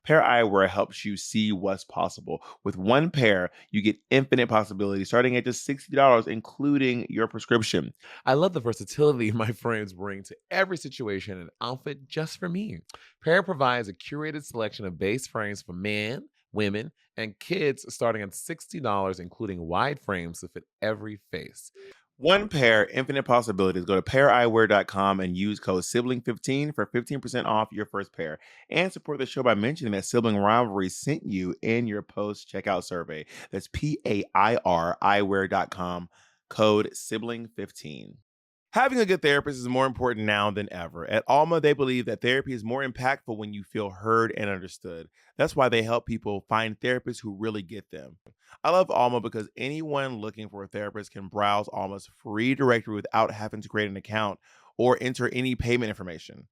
Pair Eyewear helps you see what's possible. With one pair, you get infinite possibilities starting at just $60, including your prescription. I love the versatility my frames bring to every situation and outfit just for me. Pair provides a curated selection of base frames for men, women, and kids starting at $60, including wide frames to fit every face. One pair, infinite possibilities. Go to paireyewear.com and use code sibling15 for 15% off your first pair. And support the show by mentioning that Sibling Rivalry sent you in your post checkout survey. That's PAIR eyewear.com, code sibling15. Having a good therapist is more important now than ever. At Alma, they believe that therapy is more impactful when you feel heard and understood. That's why they help people find therapists who really get them. I love Alma because anyone looking for a therapist can browse Alma's free directory without having to create an account or enter any payment information.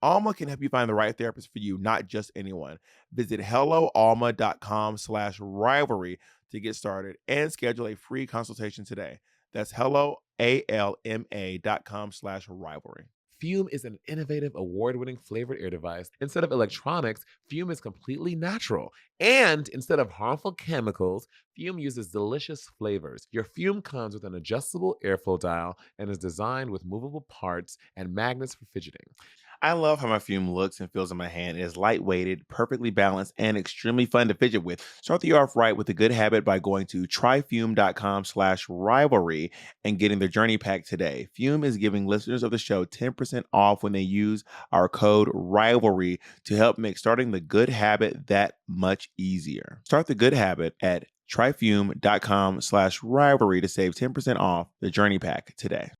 Alma can help you find the right therapist for you, not just anyone. Visit helloalma.com/rivalry to get started and schedule a free consultation today. That's helloalma.com/rivalry. Fume is an innovative, award-winning flavored ear device. Instead of electronics, Fume is completely natural. And instead of harmful chemicals, Fume uses delicious flavors. Your Fume comes with an adjustable airflow dial and is designed with movable parts and magnets for fidgeting. I love how my Fume looks and feels in my hand. It is lightweighted, perfectly balanced, and extremely fun to fidget with. Start the year off right with a good habit by going to tryfume.com/rivalry and getting the journey pack today. Fume is giving listeners of the show 10% off when they use our code rivalry to help make starting the good habit that much easier. Start the good habit at tryfume.com/rivalry to save 10% off the journey pack today.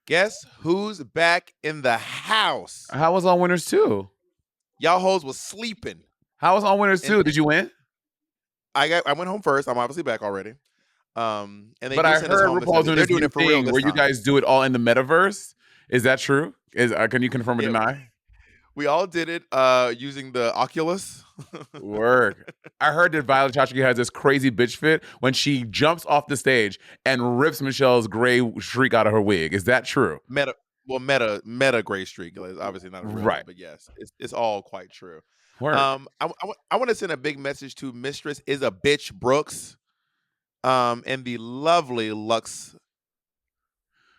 Guess who's back in the house? How was All Winners 2? Y'all hoes was sleeping. How was All Winners 2? Did you win? I went home first. I'm obviously back already. And they But I send us heard home RuPaul's doing They're this doing new it for real thing this where you time. guys do it all in the metaverse. Is that true? Can you confirm or Yeah. deny? We all did it using the Oculus. Work. I heard that Violet Chachki has this crazy bitch fit when she jumps off the stage and rips Michelle's gray streak out of her wig. Is that true? Meta gray streak. It's obviously not a real Right. one, but yes, it's all quite true. Work. I want to send a big message to Mistress is a bitch Brooks, and the lovely Lux.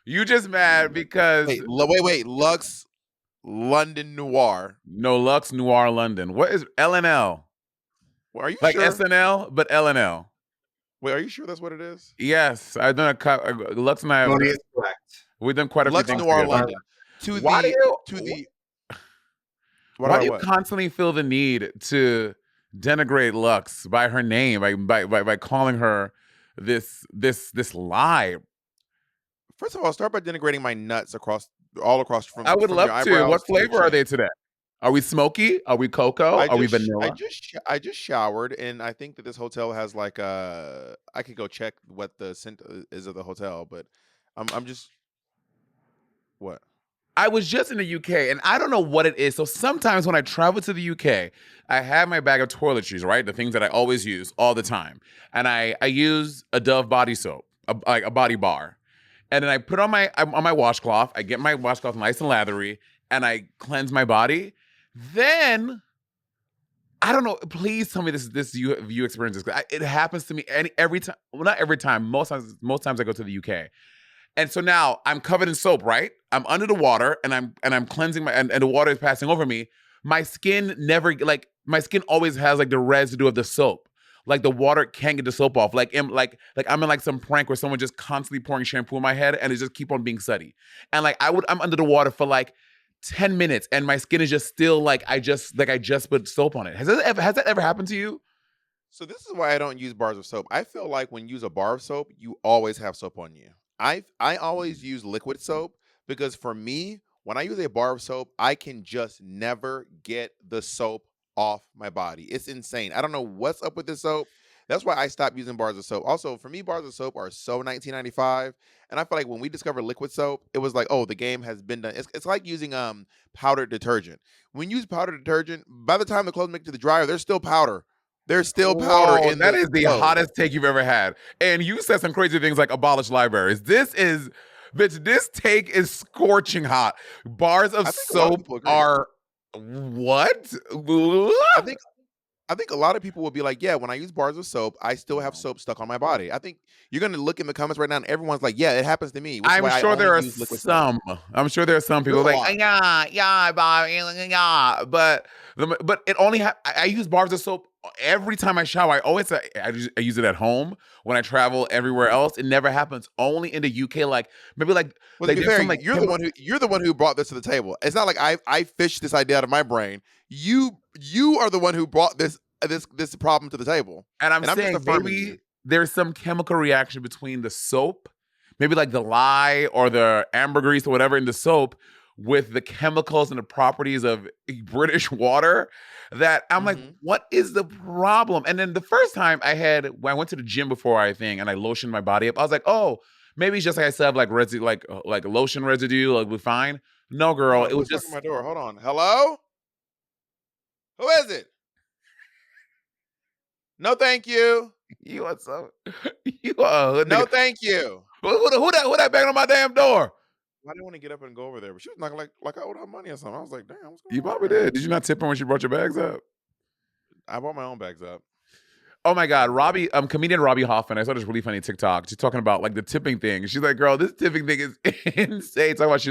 You just mad because Wait, Lux London Noir. no Lux Noir London. What is LNL? Well, are you Like sure? SNL, but LNL. Wait, are you sure that's what it is? Yes, I've done Lux and I have. Monet is correct. We've done quite a Lux few things Noir together. London. Why do you constantly feel the need to denigrate Lux by her name, by calling her this lie? First of all, start by denigrating my nuts all across from. I would from love your to. eyebrows What to your flavor are chin. they today? Are we smoky? Are we cocoa? Are we vanilla? I just showered, and I think that this hotel has like I could go check what the scent is of the hotel, but I'm just what. I was just in the UK, and I don't know what it is. So sometimes when I travel to the UK, I have my bag of toiletries, right? The things that I always use all the time. And I use a Dove body soap, like a body bar. And then I put on my washcloth. I get my washcloth nice and lathery, and I cleanse my body. Then, I don't know. Please tell me this you experience this. It happens to me every time. Well, not every time. Most times I go to the UK. And so now I'm covered in soap, right? I'm under the water and I'm cleansing and the water is passing over me. My skin my skin always has like the residue of the soap. Like the water can't get the soap off. Like I'm in like some prank where someone just constantly pouring shampoo in my head and it just keep on being sudsy. And like I'm under the water for like 10 minutes and my skin is just still like I just put soap on it. Has that ever happened to you? So this is why I don't use bars of soap. I feel like when you use a bar of soap, you always have soap on you. I always use liquid soap because for me, when I use a bar of soap, I can just never get the soap off my body. It's insane. I don't know what's up with this soap. That's why I stopped using bars of soap. Also, for me, bars of soap are so 1995, and I feel like when we discovered liquid soap, it was like, oh, the game has been done. It's like using powdered detergent. When you use powdered detergent, by the time the clothes make it to the dryer, there's still powder. There's still powder Whoa, in that the is the clothes. hottest take you've ever had. And you said some crazy things like abolish libraries. Bitch, this take is scorching hot. Bars of I think a lot of soap people agree. are what? I think I think a lot of people will be like, yeah, when I use bars of soap, I still have soap stuck on my body. I think you're gonna look in the comments right now, and everyone's like, yeah, it happens to me, which is I'm why I sure only there are use liquid soap. some. I'm sure there are some There's people a like, lot. yeah, Bob, yeah, but it only I use bars of soap every time I shower. I use it at home when I travel everywhere else. It never happens. Only in the UK, like maybe Well, to like be there's fair, some like you're the one who brought this to the table. It's not like I fished this idea out of my brain. You are the one who brought this problem to the table, And I'm and I'm just saying affirming maybe you. there's some chemical reaction between the soap, maybe like the lye or the ambergris or whatever in the soap, with the chemicals and the properties of British water that I'm like, Hmm. what is the problem? And then the first time when I went to the gym before and I lotioned my body up, I was like, oh, maybe it's just like I said, like residue, like lotion residue, like we're fine. No, Hold girl, on, it was who's knocking on just my door? Hold on. Hello? Who is it? No, thank you. you are so you are a hood No, nigga. thank you. Who that banging on my damn door? I didn't want to get up and go over there, but she was knocking like I owed her money or something. I was like, damn, what's going You on probably here? did. Did you not tip her when she brought your bags up? I bought my own bags up. Oh my God, comedian Robbie Hoffman. I saw this really funny TikTok. She's talking about like the tipping thing. She's like, "Girl, this tipping thing is insane." Talking about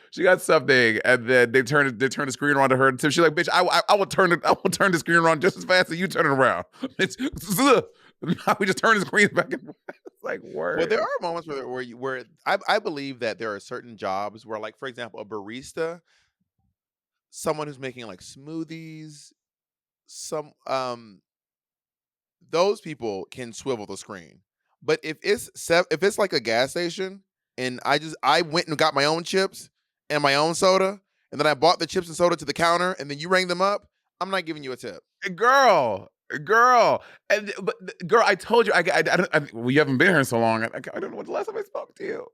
she got something, and then they turn the screen around to her and tip. She's like, "Bitch, I will turn the screen around just as fast as you turn it around." It's we just turn the screen back and forth. It's like Well, there word. are moments where I believe that there are certain jobs where, like, for example, a barista, someone who's making like smoothies, some those people can swivel the screen. But if it's like a gas station and I went and got my own chips and my own soda, and then I bought the chips and soda to the counter, and then you rang them up, I'm not giving you a tip. Girl, girl, I told you, well, you haven't been here so long. I don't know what the last time I spoke to you.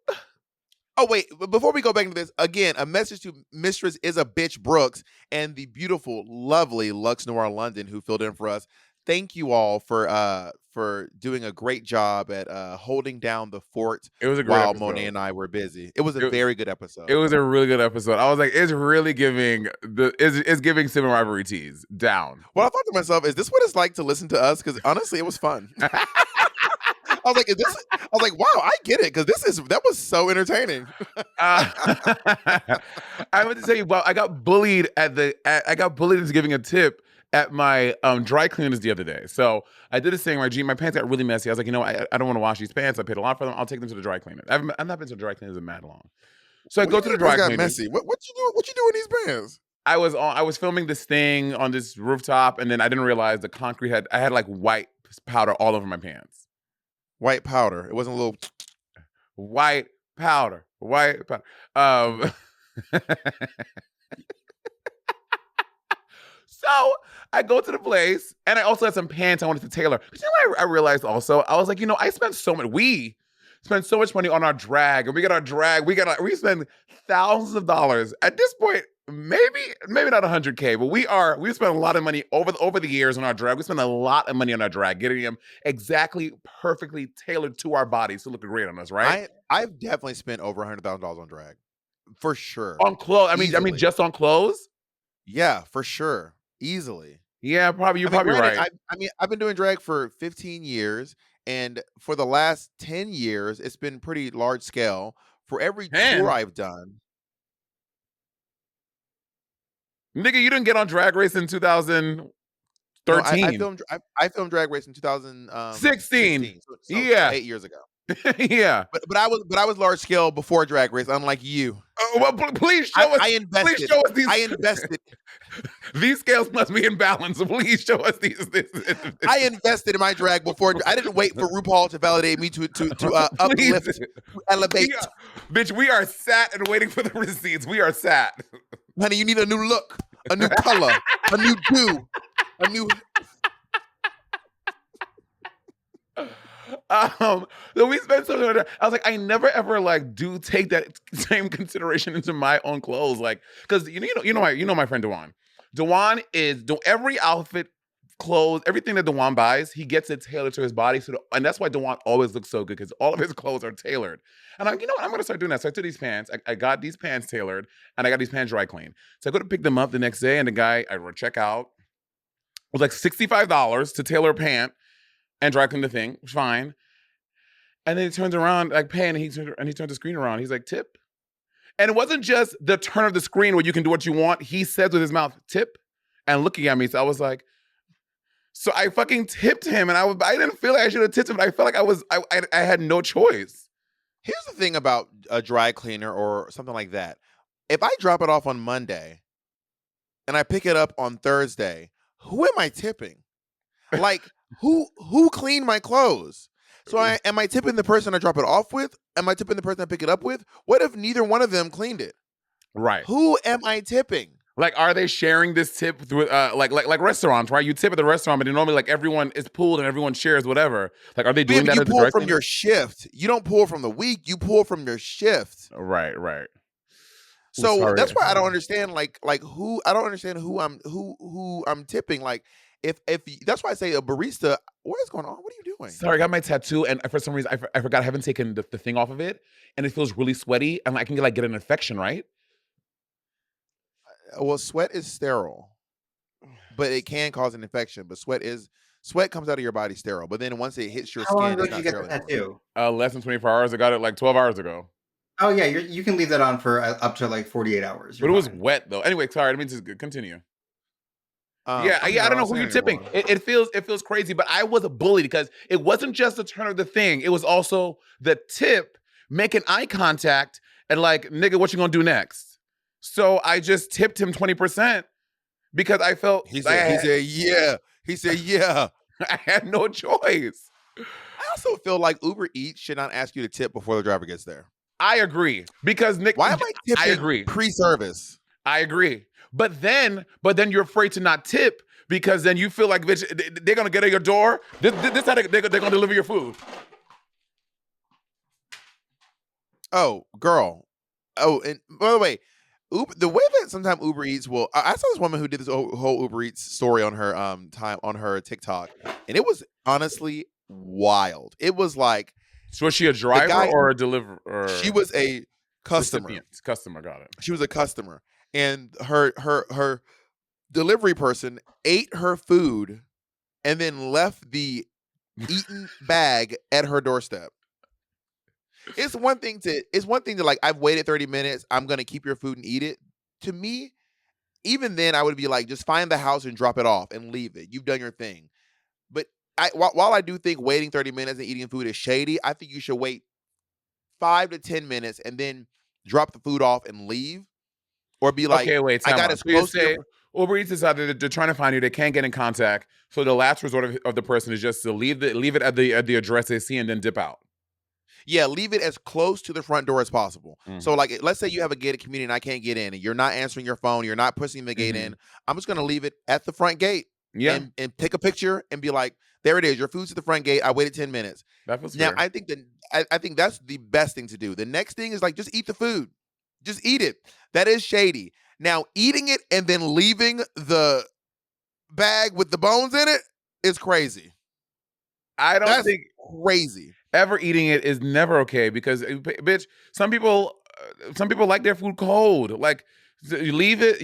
Oh wait, but before we go back into this, again, a message to Mistress is a bitch Brooks and the beautiful, lovely Lux Noir London who filled in for us. Thank you all for doing a great job at holding down the fort It was a great while Monet episode. and I were busy. It was a It, very good it episode. was a really good episode. I was like, it's really giving it's giving Sibling Rivalry teas down. Well, I thought to myself, is this what it's like to listen to us? Because honestly, it was fun. I was like, I was like, wow, I get it, because that was so entertaining. I want to tell you, well, I got bullied I got bullied into giving a tip at my dry cleaners the other day. So I did this thing where my pants got really messy. I was like, I don't want to wash these pants. I paid a lot for them. I'll take them to the dry cleaner. I've not been to the dry cleaners in mad long. So I What do go you to mean the your pants dry got cleaners. messy? What you do? What you do in these pants? I was filming this thing on this rooftop, and then I didn't realize the concrete I had like white powder all over my pants. White powder. It wasn't a little. White powder. White powder. Um, so I go to the place, and I also had some pants I wanted to tailor. But you know what I realized also? I was like, we spend so much money on our drag, and we spend thousands of dollars. At this point, maybe not 100K, but we spent a lot of money over the years on our drag. We spend a lot of money on our drag, getting them exactly perfectly tailored to our bodies to look great on us, right? I've definitely spent over $100,000 on drag, for sure, On clothes, I mean, easily. just on clothes. Yeah, for sure, easily. Yeah, probably. You're I mean, probably granted, right. I've been doing drag for 15 years, and for the last 10 years, it's been pretty large scale. For every tour 10, I've done, nigga, you didn't get on Drag Race in no, 2013, I filmed Drag Race in 16. 2016, so Yeah, 8 years ago. yeah. But I was large scale before Drag Race, unlike you. Well, please I, show us. I Please invested. show us these. I invested. These scales must be in balance. So please show us these. I invested in my drag before. I didn't wait for RuPaul to validate me to Please. uplift, to elevate. Bitch, we are sat and waiting for the receipts. We are sat. Honey, you need a new look, a new color, a new do, a new. So we spent so much. I was like, I never ever like do take that same consideration into my own clothes, like because my friend Dewan. Dewan is do every outfit, clothes, everything that Dewan buys, he gets it tailored to his body. And that's why Dewan always looks so good because all of his clothes are tailored. And I'm, you know what, I'm gonna start doing that. So I took these pants. I got these pants tailored, and I got these pants dry cleaned. So I go to pick them up the next day, and the guy I check out was like $65 to tailor a pant and dry clean the thing. Fine. And then he turns around, like paying, and he turns the screen around. He's like, tip. And it wasn't just the turn of the screen where you can do what you want. He says with his mouth, tip, and looking at me. So I was like, so I fucking tipped him, and I didn't feel like I should have tipped him, but I felt like I had no choice. Here's the thing about a dry cleaner or something like that. If I drop it off on Monday and I pick it up on Thursday, who am I tipping? Like, who cleaned my clothes? So am I tipping the person I drop it off with? Am I tipping the person I pick it up with? What if neither one of them cleaned it? Right. Who am I tipping? Like, are they sharing this tip through like restaurants, right? You tip at the restaurant, but normally like everyone is pooled and everyone shares whatever. Like, are they doing that? You at the pull dry from cleaner? your shift. You don't pull from the week. You pull from your shift. Right. So sorry. that's why I don't understand like who I don't understand who I'm tipping. Like if that's why I say a barista. What is going on? What are you doing? Sorry, I got my tattoo, and for some reason I forgot I haven't taken the thing off of it, and it feels really sweaty, and I can get an infection, right? Well, sweat is sterile, but it can cause an infection. But sweat comes out of your body sterile. But then once it hits your How long skin, ago it's did you not get the sterile anymore. tattoo? Less than 24 hours. I got it like 12 hours ago. Oh yeah, you can leave that on for up to like 48 hours. But it was wet though. Anyway, sorry, I mean to continue. Yeah, I don't know who you're tipping. It feels crazy, but I was a bully because it wasn't just the turn of the thing. It was also the tip, making eye contact, and like, nigga, what you gonna do next? So I just tipped him 20% because I felt He said, yeah. He said, yeah. I had no choice. I also feel like Uber Eats should not ask you to tip before the driver gets there. I agree because Nick. Why am I tipping I agree. pre-service? I agree. But then you're afraid to not tip because then you feel like, bitch, they're gonna get at your door. This how they're gonna deliver your food. Oh, girl. Oh, and by the way, the way that sometimes Uber Eats will, I saw this woman who did this whole Uber Eats story on her time on her TikTok, and it was honestly wild. It was like, so was she a driver or a deliverer? She was a customer. Recipient. Customer, got it. She was a customer, and her delivery person ate her food and then left the eaten bag at her doorstep. It's one thing to like, I've waited 30 minutes, I'm gonna keep your food and eat it. To me, even then I would be like, just find the house and drop it off and leave it. You've done your thing. But while I do think waiting 30 minutes and eating food is shady, I think you should wait 5 to 10 minutes and then drop the food off and leave. Or be like, okay, wait, I got as close to Uber Eats decided they're trying to find you. They can't get in contact. So the last resort of the person is just to leave it at the address they see and then dip out. Yeah, leave it as close to the front door as possible. Mm-hmm. So, like, let's say you have a gated community and I can't get in, and you're not answering your phone, you're not pushing the gate in. I'm just gonna leave it at the front gate. Yeah, and take a picture and be like, there it is. Your food's at the front gate. I waited 10 minutes. That feels now fair. I think that's the best thing to do. The next thing is like, just eat the food. Just eat it. That is shady. Now, eating it and then leaving the bag with the bones in it is crazy. I don't think crazy. Ever eating it is never okay because, bitch, some people like their food cold. Like, you leave it.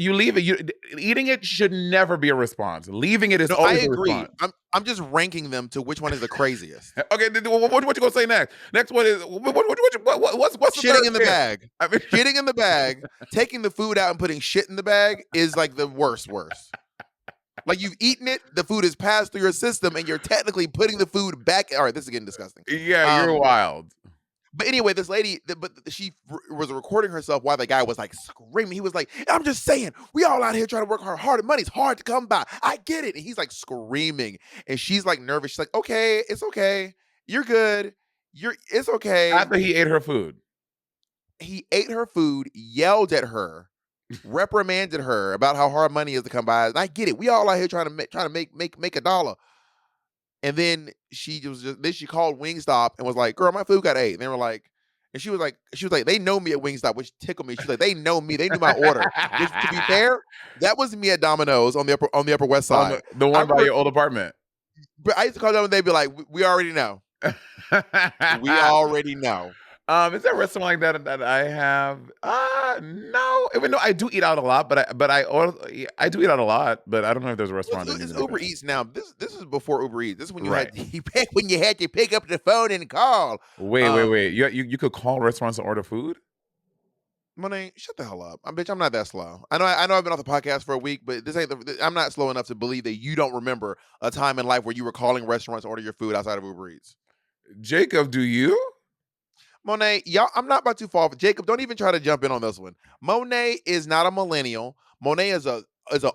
Eating it should never be a response. Leaving it is always a response. I'm just ranking them to which one is the craziest. Okay, what you gonna say next? Next one is what's the shitting in the bag? I mean, shitting in the bag, taking the food out and putting shit in the bag is like the worst. Like, you've eaten it, the food has passed through your system, and you're technically putting the food back. All right, this is getting disgusting. Yeah, you're wild. But anyway, this lady, she was recording herself while the guy was like screaming. He was like, I'm just saying, we all out here trying to work hard. Money's hard to come by. I get it. And he's like screaming. And she's like nervous. She's like, okay, it's okay. You're good. It's okay. After he ate her food. He ate her food, yelled at her, reprimanded her about how hard money is to come by. And I get it. We all out here trying to make $1. And then she called Wingstop and was like, "Girl, my food got ate." And they were like, and she was like, "They know me at Wingstop," which tickled me. She was like, "They know me. They knew my order." Which, to be fair, that was me at Domino's on the Upper West On Side. the I one by remember, your old apartment. but I used to call them and they'd be like, "We already know. We already know." Is there a restaurant like that I have? No. Even though I do eat out a lot, I do eat out a lot, but I don't know if there's a Well, restaurant that it's needs like Uber that. Eats now. This is before Uber Eats. This is when you Right. when you had to pick up the phone and call. Wait. You could call restaurants to order food? Monet, shut the hell up. Bitch, I'm not that slow. I know I've been off the podcast for a week, but I'm not slow enough to believe that you don't remember a time in life where you were calling restaurants to order your food outside of Uber Eats. Jacob, do you? Monet, y'all, I'm not about to fall. Jacob, don't even try to jump in on this one. Monet is not a millennial. Monet is a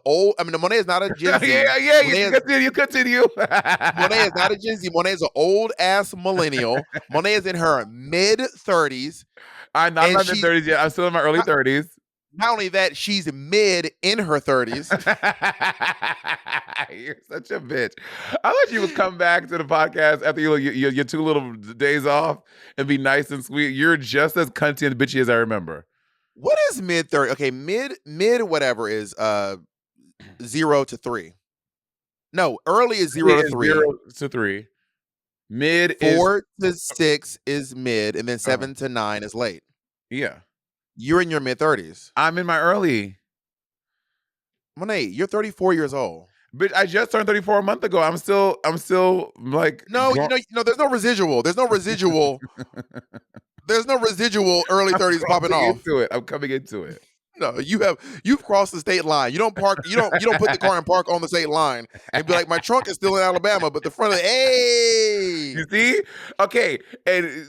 old. I mean, Monet is not a Gen Z. Yeah. Monet You continue. Monet is not a Gen Z. Monet is an old ass millennial. Monet is in her mid 30s, I'm not in and my she's mid-30s yet. I'm still in my early not, 30s. not only that, she's mid in her 30s. You're such a bitch. I thought you would come back to the podcast after your 2 little days off and be nice and sweet. You're just as cunty and bitchy as I remember. What is mid 30? Okay, mid whatever is 0 to 3. No, early is 0 to 3. 0 to 3. Mid 4 to 6 is mid, and then Uh-huh. 7 to 9 is late. Yeah. You're in your mid 30s. I'm in my early. Monet, you're 34 years old. Bitch, I just turned 34 a month ago. I'm still like No, there's no residual. There's no residual. There's no residual early 30s popping off. I'm coming into it. No, you've crossed the state line. You don't park. You don't put the car in park on the state line and be like, my trunk is still in Alabama, but the front of hey. You see? Okay, and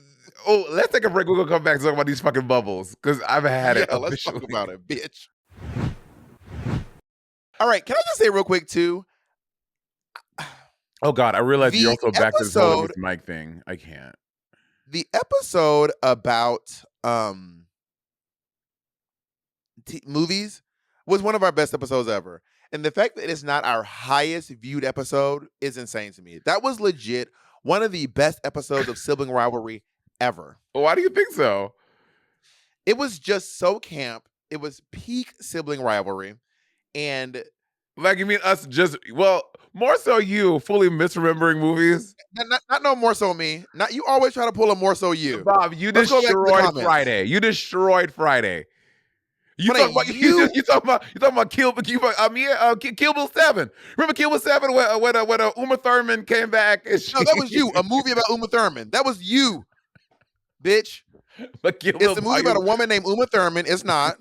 let's take a break. We're gonna come back and talk about these fucking bubbles because I've had it. Let's talk officially. about it, bitch. All right, can I just say real quick too? Oh God, I realized The you're also back to this whole episode- this mic thing. I can't. The episode about movies was one of our best episodes ever. And the fact that it's not our highest viewed episode is insane to me. That was legit one of the best episodes of Sibling Rivalry ever. Why do you think so? It was just so camp. It was peak Sibling Rivalry. And Like, you mean us just, well, more so you fully misremembering movies? not no more so me. Not you always try to pull a more so you. Bob, you Let's go back to the destroyed comments. Friday. You destroyed Friday. You Monet, talking about Kill Bill 7. Remember Kill Bill 7 when Uma Thurman came back? And No, that was you. A movie about Uma Thurman. That was you, bitch. But Kill It's Bill a movie about a woman named Uma Thurman. It's not.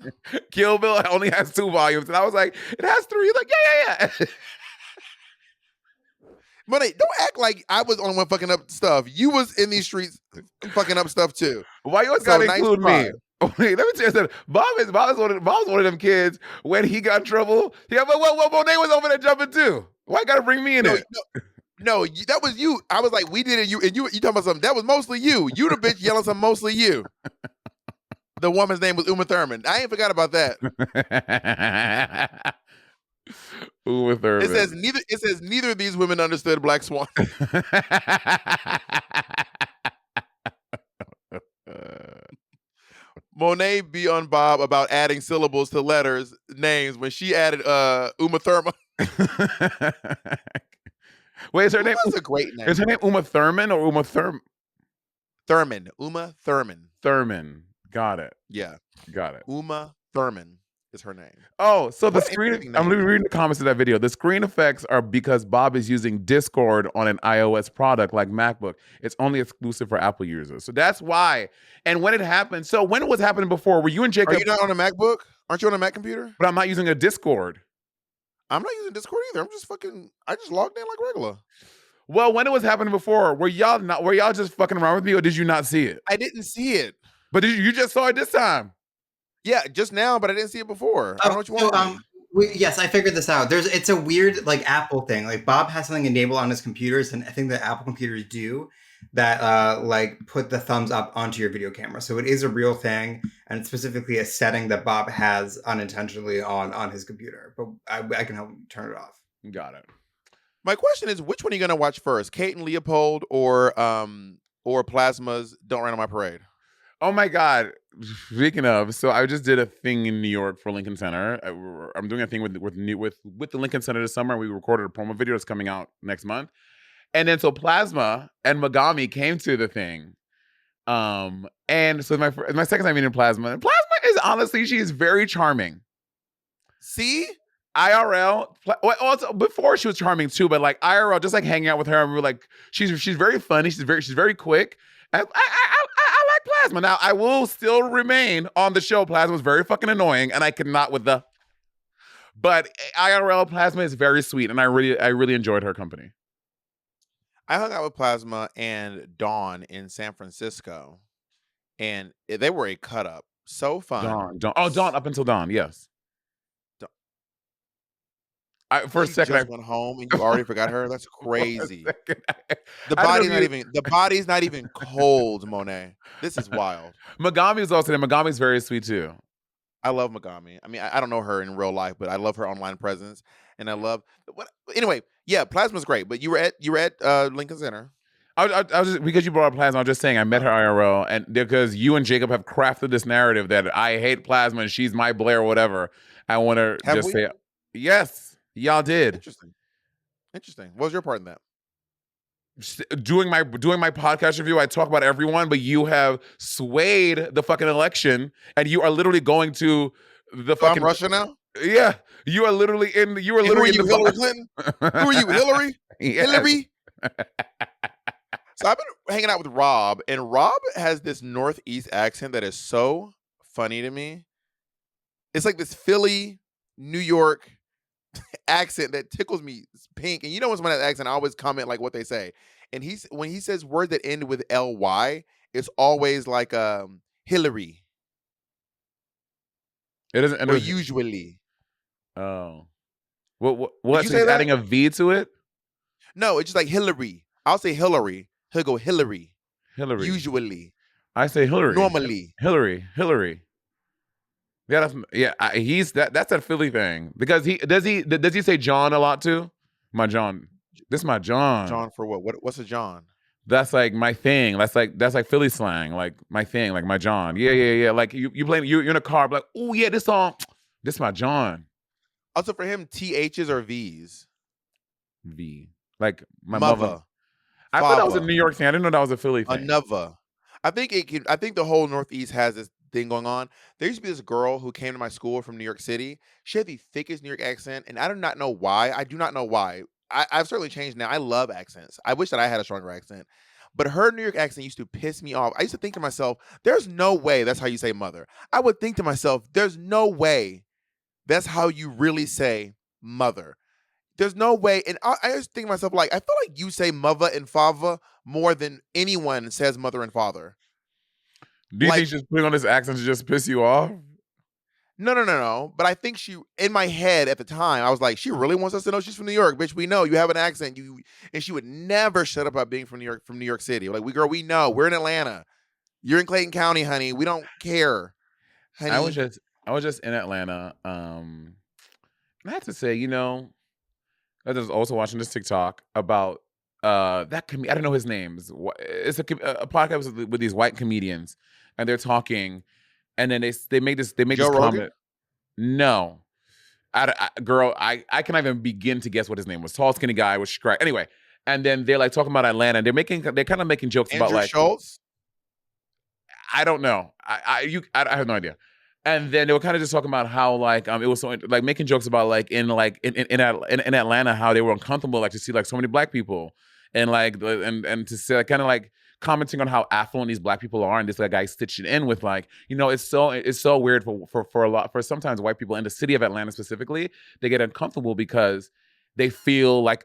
Kill Bill only has 2 volumes, and I was like, it has 3. He's like, yeah. Monet, don't act like I was the only one fucking up stuff. You was in these streets fucking up stuff too. Why you always So gotta nice include try. me? Wait, let me tell you something. Bob's one of them kids. When he got in trouble, well, Monet was over there jumping too. Why you gotta bring me in it? No, that was you. I was like, we did it. You talking about something? That was mostly you. You the bitch yelling something. Mostly you. The woman's name was Uma Thurman. I ain't forgot about that. Uma Thurman. It says neither of these women understood Black Swan. Monet be on Bob about adding syllables to letters names when she added Uma Thurman. Wait, is her name? That's a great name. Is her name Uma Thurman or Uma Thurman. Uma Thurman. Thurman? Got it. Yeah. Got it. Uma Thurman is her name. Oh, so the What an screen. interesting I'm name. reading the comments of that video. The screen effects are because Bob is using Discord on an iOS product like MacBook. It's only exclusive for Apple users, so that's why. And when it happened, so when it was happening before, were you and Jacob? Are you not on a MacBook? Aren't you on a Mac computer? But I'm not using a Discord. I'm not using Discord either. I just logged in like regular. Well, when it was happening before, were y'all just fucking around with me, or did you not see it? I didn't see it. But you just saw it this time. Yeah, just now, but I didn't see it before. I don't know what you want. from me. Yes, I figured this out. It's a weird like Apple thing. Like Bob has something enabled on his computers, and I think that Apple computers do that. Like put the thumbs up onto your video camera. So it is a real thing, and it's specifically a setting that Bob has unintentionally on his computer. But I can help him turn it off. Got it. My question is, which one are you gonna watch first, Kate and Leopold or Plasma's Don't Rain on My Parade? Oh my God. Speaking of, so I just did a thing in New York for Lincoln Center. I'm doing a thing with the Lincoln Center this summer. We recorded a promo video that's coming out next month. And then so Plasma and Megami came to the thing. And so my second time meeting Plasma. And Plasma is honestly, she's very charming. See, IRL, well, also before she was charming too, but like IRL, just like hanging out with her, and we were like, she's very funny, she's very quick. And I like Plasma. Now I will still remain on the show. Plasma was very fucking annoying, and I could not with the. But IRL Plasma is very sweet, and I really enjoyed her company. I hung out with Plasma and Dawn in San Francisco, and they were a cut up. So fun. Dawn up until Dawn, yes. Dawn- For a She second, just went home and you already forgot her. That's crazy. for a second, The I don't know body's if not you- even the body's not even cold, Monet. This is wild. Megami is also there. Megami's very sweet too. I love Megami. I mean, I don't know her in real life, but I love her online presence, and I love what. Anyway, yeah, Plasma's great. But you were at Lincoln Center. I was just, because you brought up Plasma, I was just saying I met her IRL, and because you and Jacob have crafted this narrative that I hate Plasma and she's my Blair or whatever. I want to Have just we? say, yes, y'all did. Interesting. What was your part in that? Doing my podcast review, I talk about everyone, but you have swayed the fucking election, and you are literally going to the So I'm fucking Russia now. yeah. You are literally in. You are And who are literally you, in Hillary the. Clinton? Who are you, Hillary? Yes. Hillary? So I've been hanging out with Rob, and Rob has this Northeast accent that is so funny to me. It's like this Philly, New York accent that tickles me pink. And you know when someone has an accent, I always comment like what they say. And when he says words that end with ly, it's always like Hillary It isn't. or usually. Oh, what? Did you So say he's that? adding a V to it. No, it's just like Hillary. I'll say Hillary. He'll go Hillary. Hillary. Usually. I say Hillary. Normally. Hillary. Yeah, he's that's that Philly thing because he does he say John a lot too? My John. This is my John. John for what? What's a John? That's like my thing. That's like Philly slang. Like my thing. Like my John. Yeah. Like you playing you're in a car. Like oh yeah, this song. This is my John. Also for him, THs or Vs. V. Like my mother. Mother. I thought that was a Fava. New York thing. I didn't know that was a Philly thing. Another. I think the whole Northeast has this thing going on. There used to be this girl who came to my school from New York City. She had the thickest New York accent, and I do not know why. I do not know why. I've certainly changed now. I love accents. I wish that I had a stronger accent. But her New York accent used to piss me off. I used to think to myself, there's no way that's how you say mother. I would think to myself, there's no way that's how you really say mother. There's no way. And I just think to myself, like, I feel like you say mother and father more than anyone says mother and father. Do you Like- think she's putting on this accent to just piss you off? No. But I think in my head at the time, I was like, she really wants us to know she's from New York. Bitch, we know you have an accent. And she would never shut up about being from New York City. Like, we know. We're in Atlanta. You're in Clayton County, honey. We don't care. Honey. I was just in Atlanta. And I have to say, I was also watching this TikTok about I don't know his name. It's a podcast with these white comedians, and they're talking, and then they make this Joe Rogan? comment. No, girl, I cannot even begin to guess what his name was. Tall, skinny guy with scratch. Anyway, and then they're like talking about Atlanta, and they're kind of making jokes about Andrew like Schultz? I don't know. I have no idea. And then they were kind of just talking about how like it was so like making jokes about like in Atlanta how they were uncomfortable like to see like so many black people and like and to say like, kind of like commenting on how affluent these black people are and this like guy stitched it in with like it's so weird for sometimes white people in the city of Atlanta specifically. They get uncomfortable because they feel like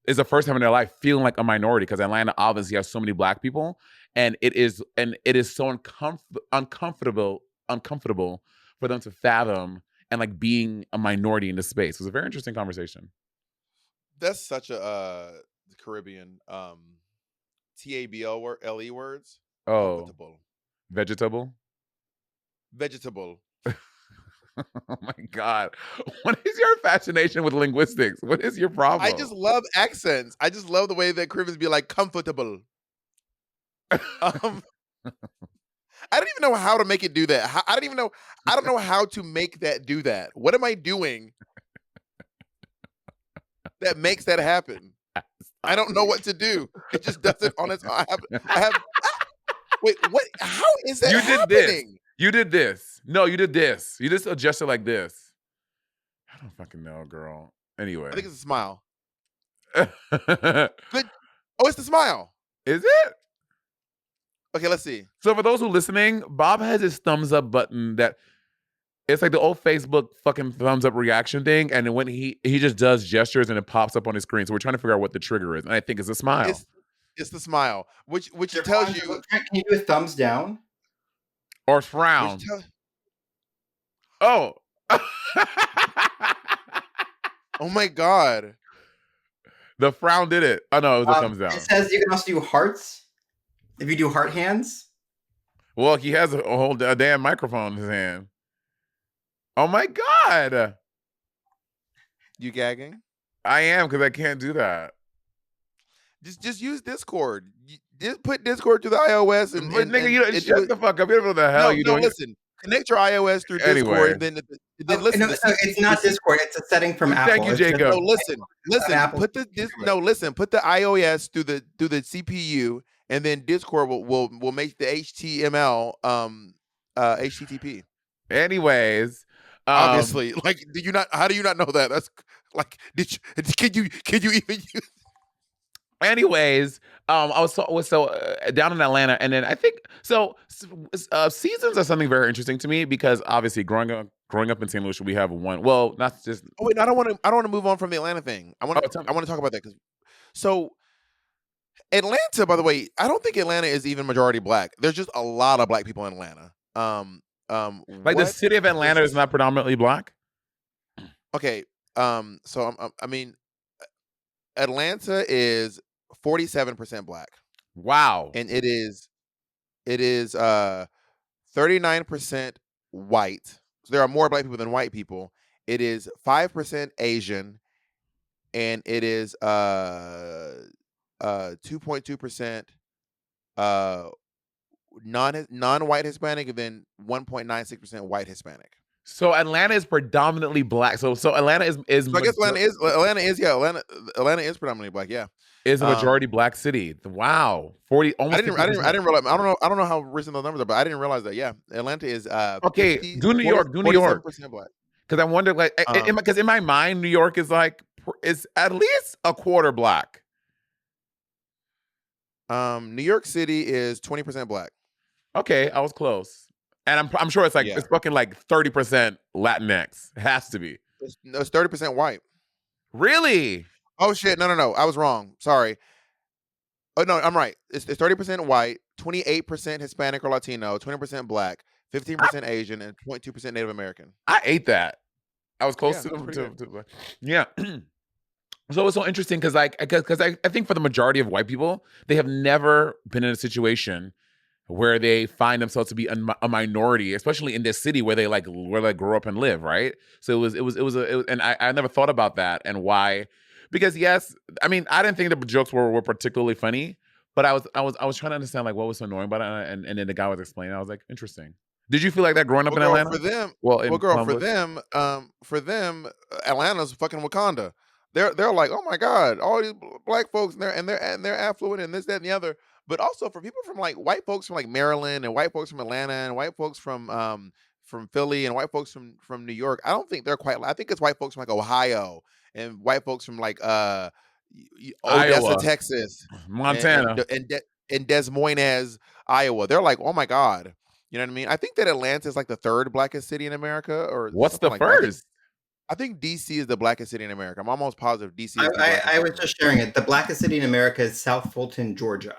it's the first time in their life feeling like a minority because Atlanta obviously has so many black people and it is so uncomfortable for them to fathom and like being a minority in this space. It was a very interesting conversation. That's such a Caribbean TABLE words. Oh, Comfortable. vegetable. Vegetable. Oh my God. What is your fascination with linguistics? What is your I problem? just love accents. I just love the way that Caribbeans be like comfortable. Um, I don't even know how to make it do that. I don't even know. I don't know how to make that do that. What am I doing that makes that happen? I don't know what to do. It just does it on its own. I have. Wait, what? How is that You did this. happening? You did this. No, you did this. You just adjusted like this. I don't fucking know, girl. Anyway. I think it's a smile. Is Good. Oh, it's the smile. it? Okay, let's see. So for those who listening, Bob has his thumbs up button that it's like the old Facebook fucking thumbs up reaction thing, and then when he just does gestures and it pops up on his screen. So we're trying to figure out what the trigger is, and I think it's a smile It's the smile, which Your tells phone- you Can you do a thumbs down? or which frown. tell, Oh, oh my god. the frown did it. Oh no, it was a thumbs down. It says you can also do hearts if you do heart hands. Well, he has a damn microphone in his hand. Oh my God, You gagging? I am because I can't do that. Just use Discord. Just put Discord to the iOS and, But nigga, you don't and shut do it. the fuck up. You don't know what the hell No, you no, doing. listen. Connect your iOS through Anyway. Discord, and then listen. No, the so it's not the- Discord. It's a setting from Apple. Thank you, It's just- Jacob. No, listen. Apple Put put the iOS through the CPU, and then Discord will make the HTML HTTP. Anyways, Obviously, like, do you not? How do you not know that? That's like, can you even use? Anyways, I was down in Atlanta, and then I think seasons are something very interesting to me because obviously growing up in St. Louis, we have one. Well, not just. Oh wait, no, I don't want to move on from the Atlanta thing. I want Oh, tell me. to talk about that because so Atlanta, by the way, I don't think Atlanta is even majority black. There's just a lot of black people in Atlanta. Like the what city of Atlanta is not predominantly black. Okay, so I mean, Atlanta is 47% black, Wow. and it is 39% white. So there are more black people than white people. It is 5% Asian, and it is 2.2% non-white Hispanic, and then 1.96% white Hispanic. So Atlanta is predominantly black. So Atlanta is So I guess Atlanta is predominantly black. Yeah, is a majority black city. Wow. 40 almost. I didn't realize. I don't know how recent those numbers are, but I didn't realize that. Yeah, Atlanta is Okay, 50, do New York, 47% black. Because I wonder, like, because in my mind, New York is like is at least a quarter black. New York City is 20% black. Okay, I was close, and I'm sure it's like it's fucking like 30% Latinx. It has to be. It's 30% white. Really? Oh shit! No, I was wrong. Sorry. Oh no, I'm right. It's 30% white, 28% Hispanic or Latino, 20% black, 15% Asian, and 0.2% Native American. I ate that. I was close Yeah, to that's pretty good. yeah. So it's so interesting because I think for the majority of white people, they have never been in a situation where they find themselves to be a minority, especially in this city where they grow up and live, right? So and I never thought about that and why, because yes, I mean I didn't think the jokes were particularly funny, but I was trying to understand like what was so annoying about it, and then the guy was explaining. I was like, interesting. Did you feel like that growing up in Atlanta? For them, Columbus? for them, Atlanta's fucking Wakanda. They're like, oh my god, all these black folks, and they're affluent and this, that, and the other. But also for people from like white folks from like Maryland and white folks from Atlanta and white folks from Philly and white folks from New York, I don't think they're quite. I think it's white folks from like Ohio and white folks from like Odessa, Iowa. Texas, Montana, and Des Moines, Iowa. They're like, oh my god, you know what I mean? I think that Atlanta is like the third blackest city in America, or what's the like first? I think DC is the blackest city in America. I'm almost positive DC is the I was just sharing it. The blackest city in America is South Fulton, Georgia,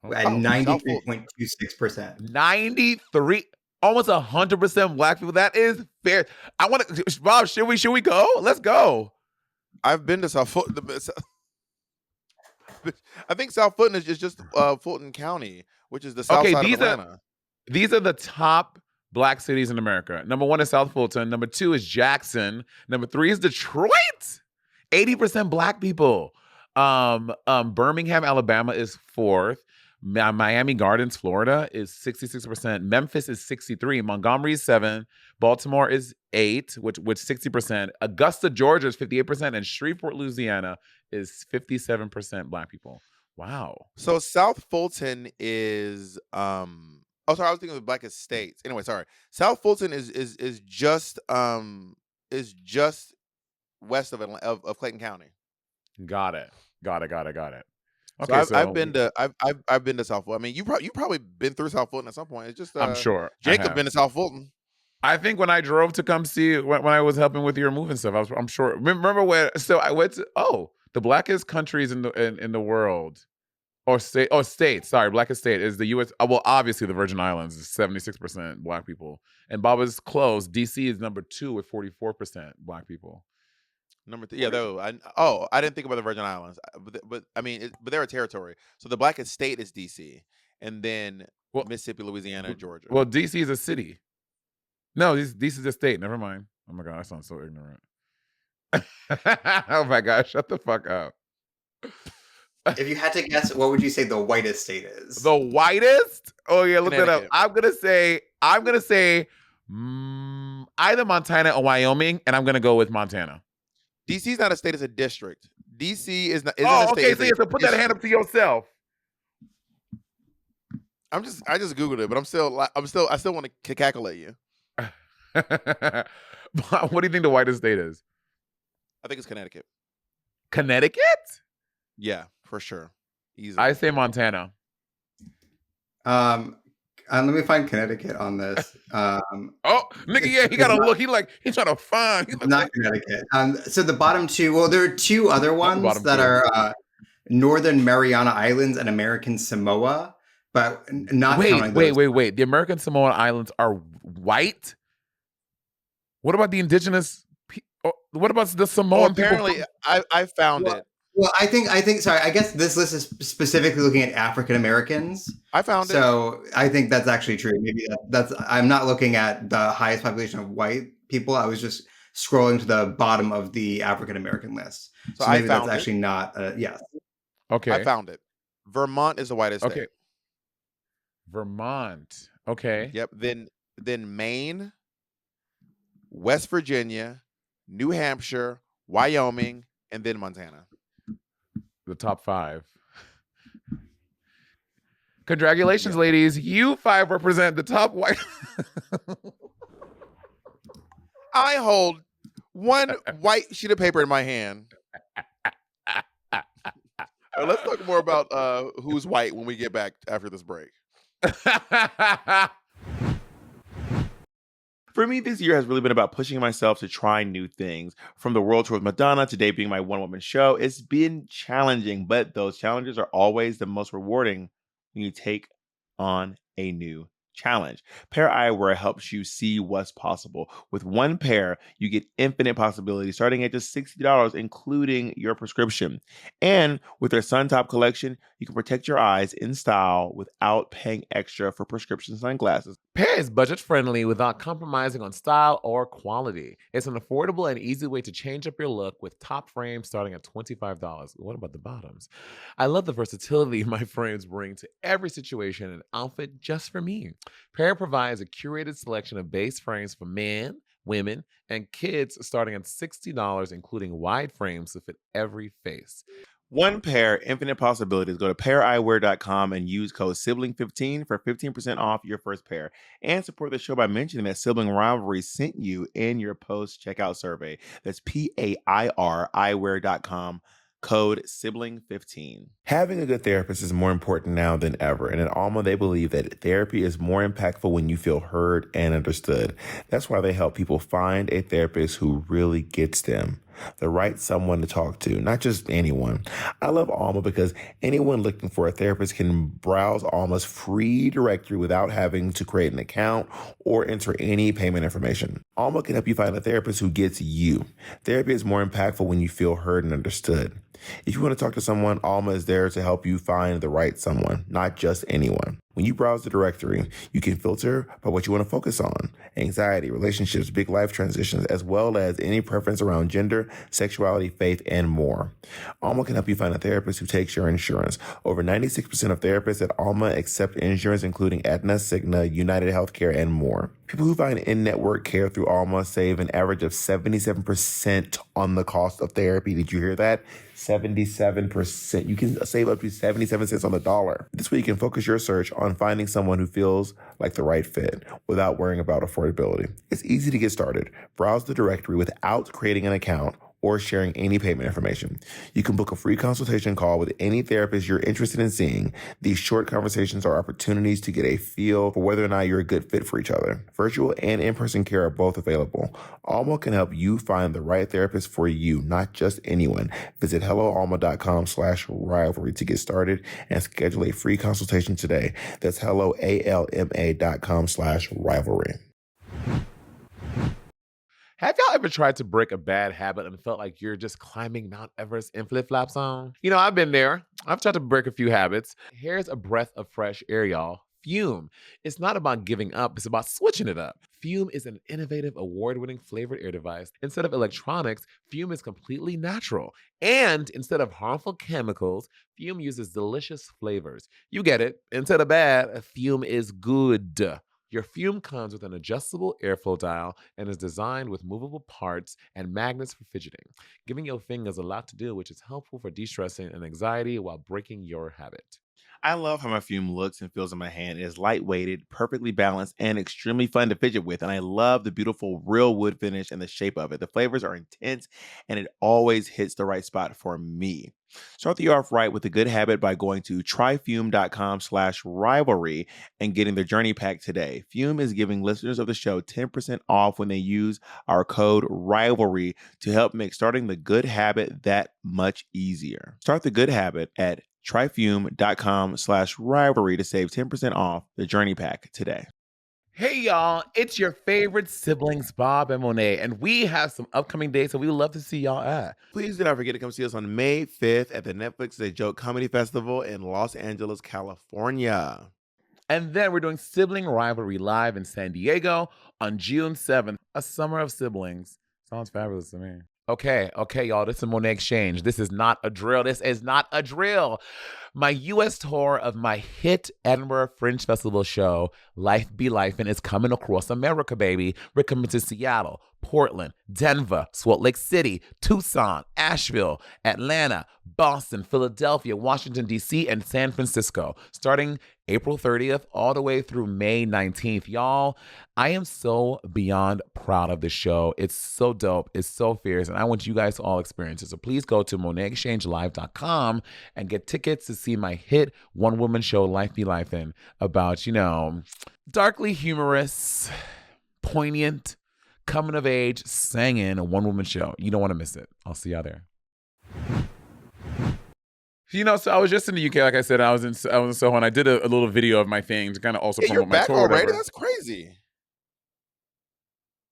at 93.26%. 93, almost 100% black people. That is fair. I want to, Bob. Should we go? Let's go. I've been to South Fulton. I think South Fulton is just Fulton County, which is the south side of Atlanta. These are the top black cities in America. Number 1 is South Fulton. Number 2 is Jackson. Number 3 is Detroit. 80% black people. Birmingham, Alabama is 4th. Miami Gardens, Florida is 66%. Memphis is 63. Montgomery is 7. Baltimore is 8, which 60%. Augusta, Georgia is 58%. And Shreveport, Louisiana is 57% black people. Wow. So South Fulton is oh sorry, I was thinking of the blackest states. Anyway, sorry. South Fulton is just west of Clayton County. Got it. Okay, so I've been to South Fulton. I mean, you probably been through South Fulton at some point. It's just I'm sure Jacob been to South Fulton. I think when I drove to come see when I was helping with your move and stuff, I'm sure. Remember when? So I went to the blackest countries in the world, or state. Sorry, blackest state is the U.S. Well, obviously the Virgin Islands is 76% black people, and Baba's close. D.C. is number 2 with 44% black people. Number 3, yeah, though. I didn't think about the Virgin Islands, but I mean, but they're a territory. So the blackest state is D.C., and then Mississippi, Louisiana, Georgia. Well, D.C. is a city. No, D.C. is a state. Never mind. Oh my god, I sound so ignorant. Oh my gosh, shut the fuck up. If you had to guess, what would you say the whitest state is? The whitest? Oh yeah, look that up. I'm gonna say either Montana or Wyoming, and I'm gonna go with Montana. DC is not a state; it's a district. DC is not. Oh, okay. So you have to put that hand up to yourself. I just googled it, but I still want to cackle at you. What do you think the whitest state is? I think it's Connecticut. Connecticut? Yeah, for sure. Easily. I say Montana. Let me find Connecticut on this. Oh, nigga, yeah, he got to look. He's trying to find. Not Connecticut. So the bottom 2. Well, there are 2 other ones that are Northern Mariana Islands and American Samoa, but not. Wait. The American Samoa Islands are white. What about the indigenous? What about the Samoan people? Apparently, I found it. Well, I think. Sorry, I guess this list is specifically looking at African Americans. I found it. So I think that's actually true. Maybe that's. I'm not looking at the highest population of white people. I was just scrolling to the bottom of the African American list. So maybe that's actually not. Yes. Okay. I found it. Vermont is the whitest state. Vermont. Okay. Yep. Then Maine, West Virginia, New Hampshire, Wyoming, and then Montana. The top 5. Congratulations, ladies. You 5 represent the top white. I hold one white sheet of paper in my hand. Let's talk more about who's white when we get back after this break. For me, this year has really been about pushing myself to try new things. From the world tour with Madonna to debuting my one-woman show, it's been challenging, but those challenges are always the most rewarding when you take on a new challenge. Pair Eyewear helps you see what's possible. With one pair, you get infinite possibilities starting at just $60, including your prescription. And with their Suntop collection, you can protect your eyes in style without paying extra for prescription sunglasses. Pair is budget friendly without compromising on style or quality. It's an affordable and easy way to change up your look with top frames starting at $25. What about the bottoms? I love the versatility my frames bring to every situation and outfit just for me. Pair provides a curated selection of base frames for men, women, and kids starting at $60, including wide frames to fit every face. One pair, infinite possibilities. Go to paireyewear.com and use code Sibling15 for 15% off your first pair. And support the show by mentioning that Sibling Rivalry sent you in your post-checkout survey. That's PAIR eyewear.com. Code Sibling15. Having a good therapist is more important now than ever. And at Alma, they believe that therapy is more impactful when you feel heard and understood. That's why they help people find a therapist who really gets them. The right someone to talk to, not just anyone. I love Alma because anyone looking for a therapist can browse Alma's free directory without having to create an account or enter any payment information. Alma can help you find a therapist who gets you. Therapy is more impactful when you feel heard and understood. If you want to talk to someone, Alma is there to help you find the right someone, not just anyone. When you browse the directory, you can filter by what you want to focus on: anxiety, relationships, big life transitions, as well as any preference around gender, sexuality, faith, and more. Alma can help you find a therapist who takes your insurance. Over 96% of therapists at Alma accept insurance, including Aetna, Cigna, United Healthcare, and more. People who find in-network care through Alma save an average of 77% on the cost of therapy. Did you hear that? 77%. You can save up to 77 cents on the dollar. This way you can focus your search on finding someone who feels like the right fit without worrying about affordability. It's easy to get started. Browse the directory without creating an account or sharing any payment information. You can book a free consultation call with any therapist you're interested in seeing. These short conversations are opportunities to get a feel for whether or not you're a good fit for each other. Virtual and in-person care are both available. Alma can help you find the right therapist for you, not just anyone. Visit helloalma.com/rivalry to get started and schedule a free consultation today. That's helloalma.com/rivalry. Have y'all ever tried to break a bad habit and felt like you're just climbing Mount Everest in flip-flops on? You know, I've been there. I've tried to break a few habits. Here's a breath of fresh air, y'all. Fume. It's not about giving up, it's about switching it up. Fume is an innovative, award-winning flavored air device. Instead of electronics, Fume is completely natural. And instead of harmful chemicals, Fume uses delicious flavors. You get it. Instead of bad, Fume is good. Your Fume comes with an adjustable airflow dial and is designed with movable parts and magnets for fidgeting, giving your fingers a lot to do, which is helpful for de-stressing and anxiety while breaking your habit. I love how my fume looks and feels in my hand. It is lightweighted, perfectly balanced, and extremely fun to fidget with. And I love the beautiful real wood finish and the shape of it. The flavors are intense, and it always hits the right spot for me. Start the year off right with a good habit by going to tryfume.com/rivalry and getting the journey pack today. Fume is giving listeners of the show 10% off when they use our code rivalry to help make starting the good habit that much easier. Start the good habit at tryfume.com/rivalry to save 10% off the journey pack today. Hey y'all, it's your favorite siblings, Bob and Monet, and we have some upcoming dates that we would love to see y'all at. Please do not forget to come see us on May 5th at the Netflix is a Joke Comedy Festival in Los Angeles, California. And then we're doing Sibling Rivalry live in San Diego on June 7th, a summer of siblings. Sounds fabulous to me. Okay, y'all. This is Monet Exchange. This is not a drill. This is not a drill. My U.S. tour of my hit Edinburgh Fringe Festival show, Life Be Lifin', is coming across America, baby. We're coming to Seattle, Portland, Denver, Salt Lake City, Tucson, Asheville, Atlanta, Boston, Philadelphia, Washington, D.C., and San Francisco, starting April 30th all the way through May 19th. Y'all, I am so beyond proud of this show. It's so dope. It's so fierce, and I want you guys to all experience it. So please go to MonetExchangeLive.com and get tickets to see my hit one-woman show, Life Be Lifin', about, darkly humorous, poignant, coming of age, singing a one-woman show. You don't want to miss it. I'll see y'all there. So I was just in the UK, like I said. I was in Soho, and I did a little video of my thing to kind of also promote my tour. Already? That's crazy.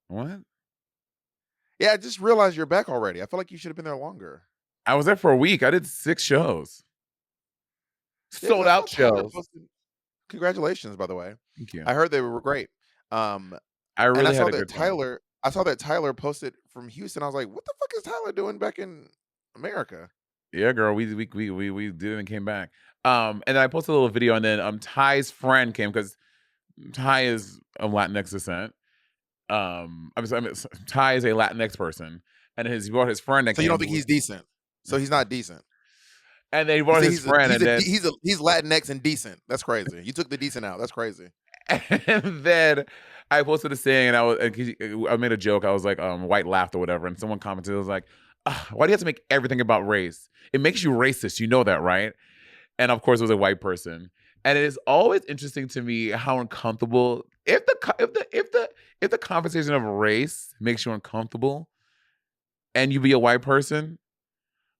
What? Yeah, I just realized you're back already. I feel like you should have been there longer. I was there for a week. I did 6 shows. Sold out shows. Congratulations, by the way. Thank you. I heard they were great. I really had a good time. I saw that Tyler posted from Houston. I was like, what the fuck is Tyler doing back in America? Yeah, girl, we did it and came back. And then I posted a little video, and then Ty's friend came because Ty is of Latinx descent. Ty is a Latinx person, and he brought his friend. So you don't think he's decent? So he's not decent. And then he brought his friend, he's Latinx and decent. That's crazy. You took the decent out. That's crazy. And then I posted a thing, and I made a joke. I was like, white laughed or whatever, and someone commented, it was like, why do you have to make everything about race? It makes you racist. You know that, right? And of course, it was a white person. And it is always interesting to me how uncomfortable if the conversation of race makes you uncomfortable, and you be a white person,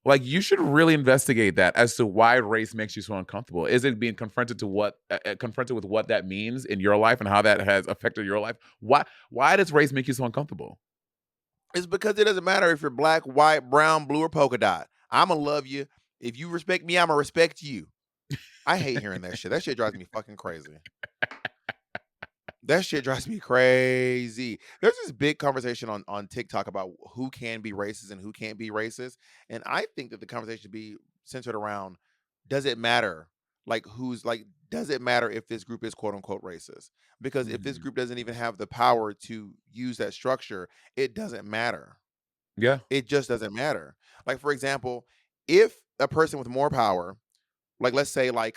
like you should really investigate that as to why race makes you so uncomfortable. Is it being confronted with what that means in your life and how that has affected your life? Why does race make you so uncomfortable? It's because it doesn't matter if you're black, white, brown, blue, or polka dot. I'm going to love you. If you respect me, I'm going to respect you. I hate hearing that shit. That shit drives me fucking crazy. That shit drives me crazy. There's this big conversation on TikTok about who can be racist and who can't be racist. And I think that the conversation should be centered around, does it matter? Does it matter if this group is quote unquote racist? Because if this Mhm. group doesn't even have the power to use that structure, it doesn't matter. Yeah. It just doesn't matter. Like, for example, if a person with more power, like let's say a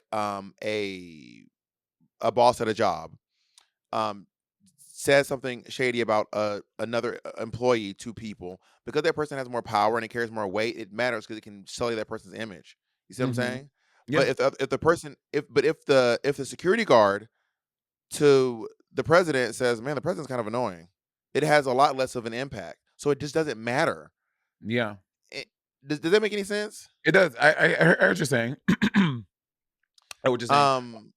boss at a job, um, says something shady about another employee to people, because that person has more power and it carries more weight, it matters because it can sully that person's image. You see what I'm Hmm. saying? Yeah. But if the person if the security guard to the president says, "Man, the president's kind of annoying," it has a lot less of an impact. So it just doesn't matter. Yeah. It, does that make any sense? It does. I heard what you're saying. I heard what you're saying. Um,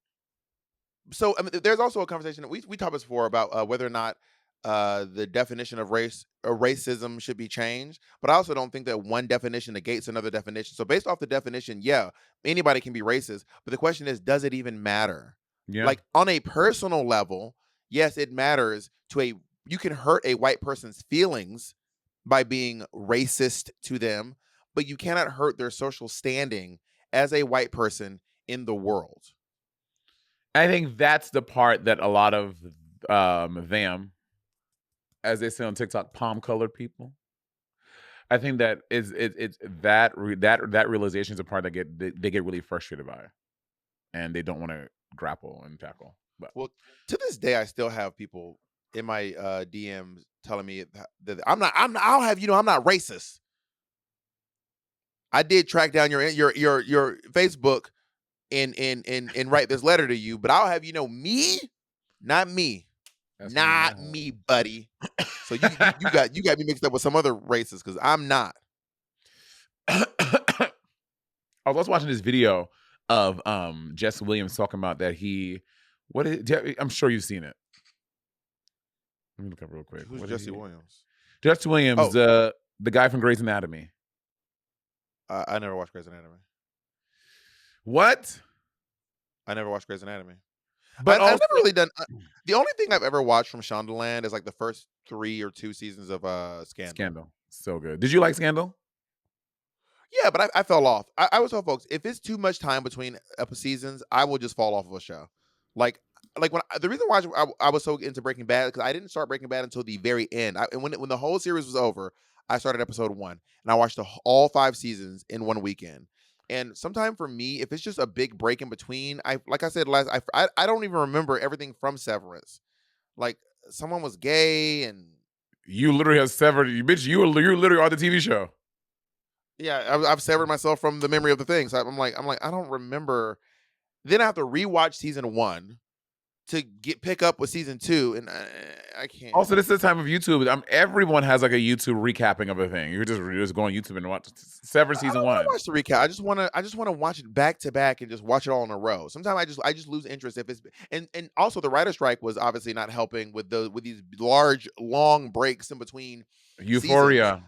so I mean, there's also a conversation that we talked about before about whether or not the definition of race or racism should be changed. But I also don't think that one definition negates another definition. So based off the definition, yeah, anybody can be racist. But the question is, does it even matter? Yeah. Like on a personal level, yes, it matters. You can hurt a white person's feelings by being racist to them, but you cannot hurt their social standing as a white person in the world. I think that's the part that a lot of them, as they say on TikTok, palm colored people. I think that it's that realization is the part that they get really frustrated by, and they don't want to grapple and tackle. But Well, to this day, I still have people in my DMs telling me that I'll have you know I'm not racist. I did track down your Facebook and write this letter to you, but I'll have you know me, not me, that's me not now. me, buddy. So you got me mixed up with some other racist because I'm not. I was also watching this video of Jess Williams talking about that I'm sure you've seen it. Let me look up real quick. Who's What did Jesse he? Williams? Jess Williams, Oh, the guy from Grey's Anatomy. I never watched Grey's Anatomy. What? I never watched Grey's Anatomy. But I've also never really done. The only thing I've ever watched from Shondaland is like the first 3 or 2 seasons of Scandal. Scandal. So good. Did you like Scandal? Yeah, but I fell off. I was tell folks, if it's too much time between seasons, I will just fall off of a show. Like the reason why I was so into Breaking Bad because I didn't start Breaking Bad until the very end. And when the whole series was over, I started episode 1 and I watched all 5 seasons in one weekend. And sometime for me, if it's just a big break in between, like I said last, I don't even remember everything from Severance. Like someone was gay and You literally have severed. You bitch. You literally on the TV show. yeah, I've severed myself from the memory of the thing. So I'm like, I don't remember. Then I have to rewatch season 1 to pick up with season 2, and I can't. Also, this is the time of YouTube. Everyone has like a YouTube recapping of a thing. You just go on YouTube and watch Severance I season don't want 1. to watch the recap. I just want to watch it back to back and just watch it all in a row. Sometimes I just lose interest if it's and also the writer strike was obviously not helping with these large long breaks in between seasons. Euphoria.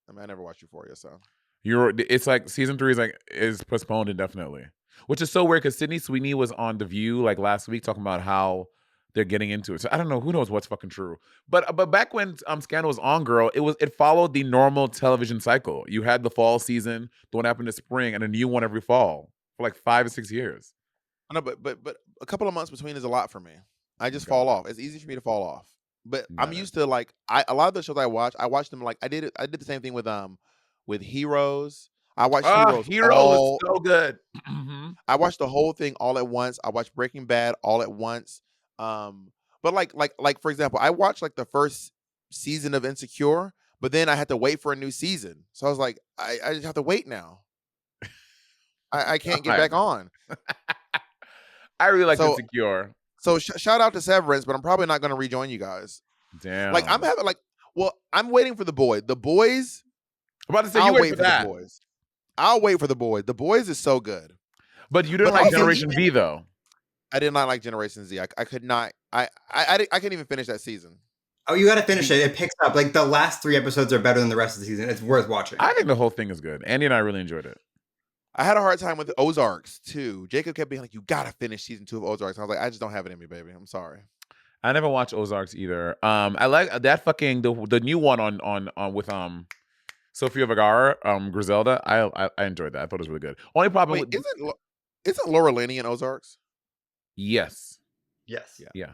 I mean, I never watched Euphoria, so It's like season 3 is postponed indefinitely, which is so weird because Sydney Sweeney was on The View like last week talking about how they're getting into it. So I don't know. Who knows what's fucking true? But back when Scandal was on, girl, it followed the normal television cycle. You had the fall season, the one happened in spring, and a new one every fall for like 5 or 6 years. I know, but a couple of months between is a lot for me. I just Got fall it. off. It's easy for me to fall off. But I'm Got it. used to like a lot of the shows I watch them like I did the same thing with Heroes. I watched Heroes Hero was so good. Mhm. I watched the whole thing all at once. I watched Breaking Bad all at once. But like for example, I watched like the first season of Insecure, but then I had to wait for a new season. So I was like, I just have to wait now. I can't get back on. I really like So Insecure. so shout out to Severance, but I'm probably not going to rejoin you guys. Damn. Like I'm having like, well, I'm waiting for the boy. The boys. I'm about to say I'll you wait wait for for that. the boys. I'll wait for the boys. The boys is so good. But you didn't But like also, Generation V though. I did not like Generation Z. I could not. I couldn't even finish that season. Oh, you got to finish it. It picks up. Like the last 3 episodes are better than the rest of the season. It's worth watching. I think the whole thing is good. Andy and I really enjoyed it. I had a hard time with Ozarks too. Jacob kept being like, "You gotta finish season 2 of Ozarks." I was like, "I just don't have it in me, baby. I'm sorry." I never watched Ozarks either. I like that fucking the new one on with Sofia Vergara, Griselda. I enjoyed that. I thought it was really good. Only problem Wait, with isn't Laura Linney in Ozarks? yes, Yes. Yeah. yeah.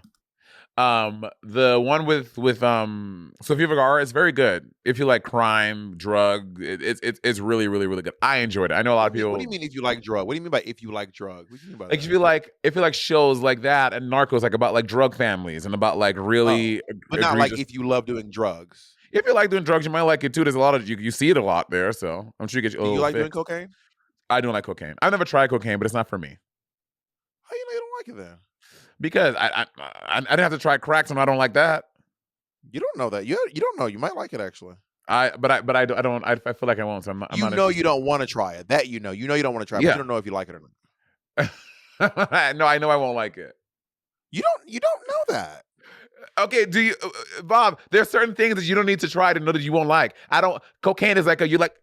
The one with Sofia Vergara is very good. If you like crime, drug, it's really really really good. I enjoyed it. I know a lot of What do you people mean if you like drug? What do you mean by if you like drug? What do you mean by like that? if you like shows like that and Narcos, like about like drug families and about like really Oh, but not like egregious. if you love doing drugs. If you like doing drugs, you might like it too. There's a lot of you see it a lot there, so I'm sure you get your Do you little like doing fix. cocaine? I don't like cocaine. I've never tried cocaine, but it's not for me How you know you don't like it then? because I didn't have to try crack, so I don't like that. You don't know that. You don't know. You might like it actually. I feel like I won't. So I'm You not know you interested. don't want to try it. That you know. You know you don't want to try it, but you Yeah. don't know if you like it or not. No, I know I won't like it. You don't know that. Okay, do you, Bob? There are certain things that you don't need to try to know that you won't like. I don't. Cocaine is like you like.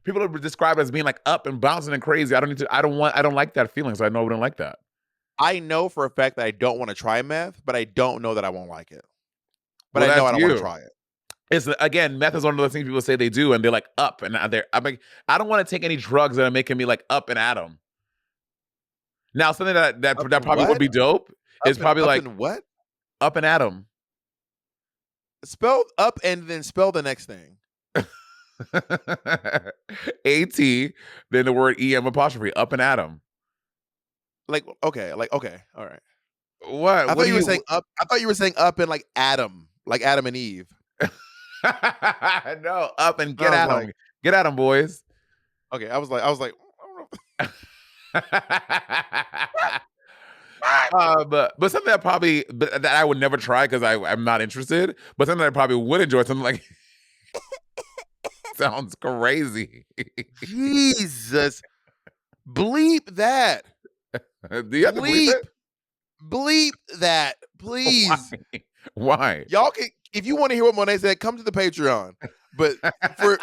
People are described as being like up and bouncing and crazy. I don't need to. I don't like that feeling. So I know I wouldn't like that. I know for a fact that I don't want to try meth, but I don't know that I won't like it. But Well, I know that's I don't want to you. try it. It's again, meth is one of those things people say they do, and they're like up and they're. I'm like, I don't want to take any drugs that are making me like up and at 'em. Now, something that Up that and probably would what? be dope is probably Up like and what? up and at 'em. Spell up and then spell the next thing. A-T, then the word E-M apostrophe, up and at 'em. Like okay, all right. What? I What thought do you were you? saying up. I thought you were saying up and like Adam, like Adam and Eve. No, up and And get I was at like, them. Get at them, boys. okay. I was like, I don't know. But something that probably that I would never try because I'm not interested. But something that I probably would enjoy. Something like sounds crazy. Jesus, bleep that. Do you have to believe Bleep, it? bleep that, please. Why? Y'all can, if you want to hear what Monet said, come to the Patreon. But for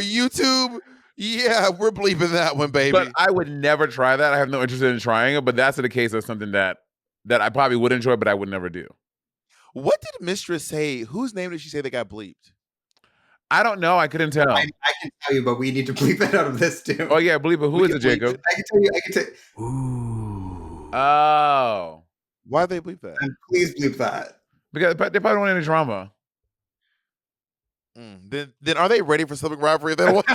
YouTube, yeah, we're bleeping that one, baby. But I would never try that. I have no interest in trying it. But that's the case of something that I probably would enjoy, but I would never do. What did Mistress say? Whose name did she say that got bleeped? I don't know. I couldn't tell. I can tell you, but we need to bleep that out of this too. Oh yeah, believe it. Who We is can it, bleep Jacob? I can tell you. I can tell. Ooh. Oh, Why they bleep that? And please bleep that. because they probably don't want any drama. Then are they ready for Sibling Rivalry? Then what?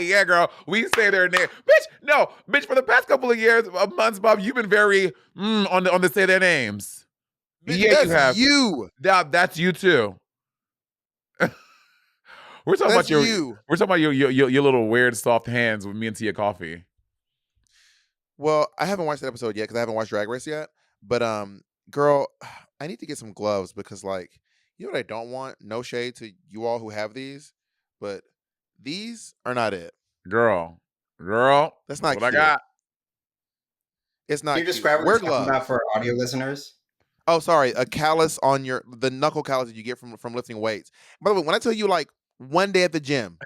Yeah, girl. We say their name, bitch. No, bitch. For the past couple of years, months, Bob, you've been very on the say their names. Yeah, That's you have. you. That's you too. We're talking That's about you. We're talking about your little weird soft hands with me and Tia Coffee. Well, I haven't watched that episode yet because I haven't watched Drag Race yet. But girl, I need to get some gloves because like, you know what I don't want? No shade to you all who have these, but these are not it. Girl, That's not what I cute. got. It's not Can you cute. describe what Wear you're talking gloves. about for our audio listeners? Oh, sorry, a callus on the knuckle callus that you get from lifting weights. By the way, when I tell you like one day at the gym,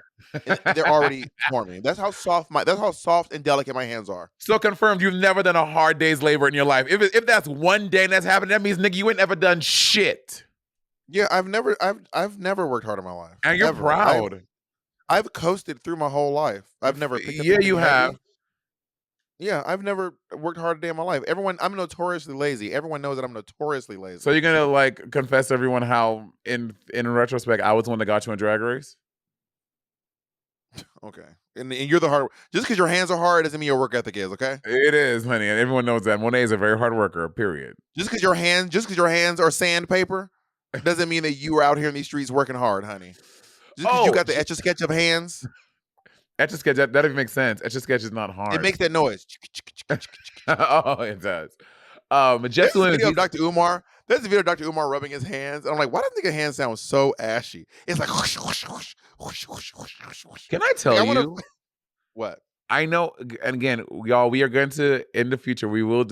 they're already forming. That's how soft and delicate my hands are. So confirmed, you've never done a hard day's labor in your life. If that's one day and that's happened, that means nigga, you ain't never done shit. Yeah, I've never worked hard in my life. And you're Ever. proud. I've coasted through my whole life. I've never picked up Yeah, anything you have. heavy. Yeah, I've never worked hard a day in my life. I'm notoriously lazy. Everyone knows that I'm notoriously lazy. So you're gonna like confess to everyone how in retrospect I was the one that got you in Drag Race? Okay. And you're the hard. Just because your hands are hard doesn't mean your work ethic is, okay? It is, honey, and everyone knows that. Monet is a very hard worker, period. Just because your hands are sandpaper doesn't mean that you are out here in these streets working hard, honey. Just because you got the etch a sketch of hands, Etch a sketch, that even makes sense. Etch a sketch is not hard. it makes that noise. Oh, it does. There's Jess a Lynn, video of Dr. Umar. There's a video of Dr. Umar rubbing his hands. And I'm like, why does nigga hands sound so ashy? It's like whoosh, whoosh, whoosh, whoosh, whoosh, whoosh, whoosh, whoosh. can I tell Like, I you? wanna- What? I know, and again, y'all, we are going to in the future. We will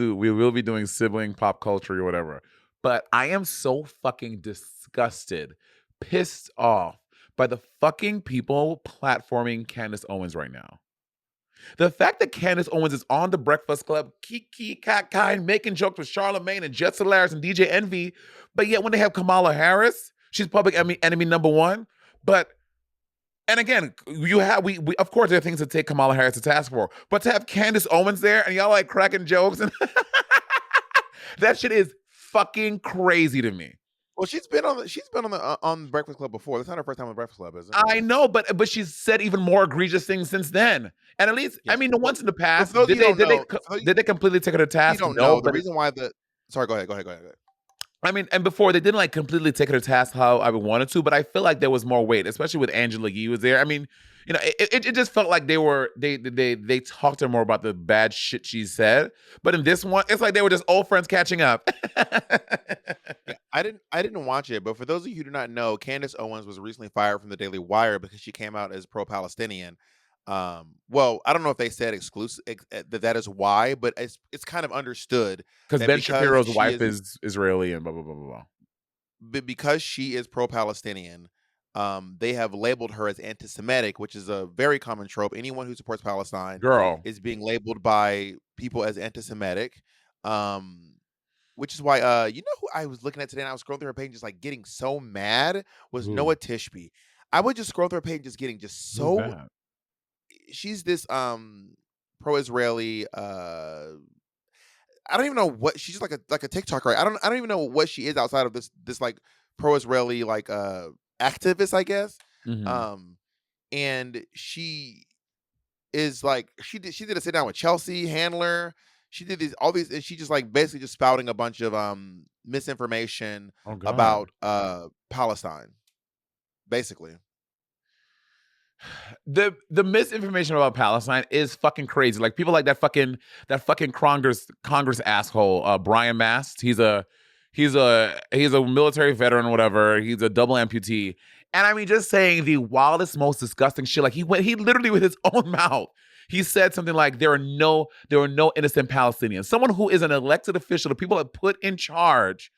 be doing sibling pop culture or whatever. But I am so fucking disgusted, pissed off by the fucking people platforming Candace Owens right now. The fact that Candace Owens is on the Breakfast Club, kiki kind, making jokes with Charlamagne and Jet Solaris and DJ Envy, but yet when they have Kamala Harris, she's public enemy number one. But and again, you have we of course there are things to take Kamala Harris to task for, but to have Candace Owens there and y'all like cracking jokes and that shit is fucking crazy to me. Well, she's been on on Breakfast Club before. That's not her first time on Breakfast Club, is it? I know, but she's said even more egregious things since then. And at least, Yeah. I mean, the ones in the past, for those did of you they, who did, don't know- they, did they completely take her to You task? don't No, know the but reason why the. Sorry, go ahead. I mean, and before they didn't like completely take her to task how I would wanted to, but I feel like there was more weight, especially with Angela Yee was there. I mean, you know, it just felt like they talked to her more about the bad shit she said. But in this one, it's like they were just old friends catching up. Yeah, I didn't watch it, but for those of you who do not know, Candace Owens was recently fired from the Daily Wire because she came out as pro-Palestinian. Well, I don't know if they said that is why, but it's kind of understood Because that Ben because Shapiro's she wife is Israeli and blah blah blah blah blah. because she is pro-Palestinian, they have labeled her as anti-Semitic, which is a very common trope. Anyone who supports Palestine Girl, is being labeled by people as anti-Semitic. Which is why you know who I was looking at today and I was scrolling through her page just like getting so mad was Who? Noah Tishby. I would just scroll through her page just getting just who's so that? she's this pro-Israeli I don't even know what she's just like a TikToker. I don't even know what she is outside of this like pro-Israeli like activist, I guess. Mhm. And she is like she did a sit down with Chelsea Handler. She did all these and she just like basically just spouting a bunch of misinformation Oh God. about Palestine. Basically. The misinformation about Palestine is fucking crazy. Like people like that fucking Congress asshole Brian Mast. He's a military veteran or whatever. He's a double amputee. And I mean, just saying the wildest, most disgusting shit. Like he literally with his own mouth. He said something like there are no innocent Palestinians. Someone who is an elected official, the people that put in charge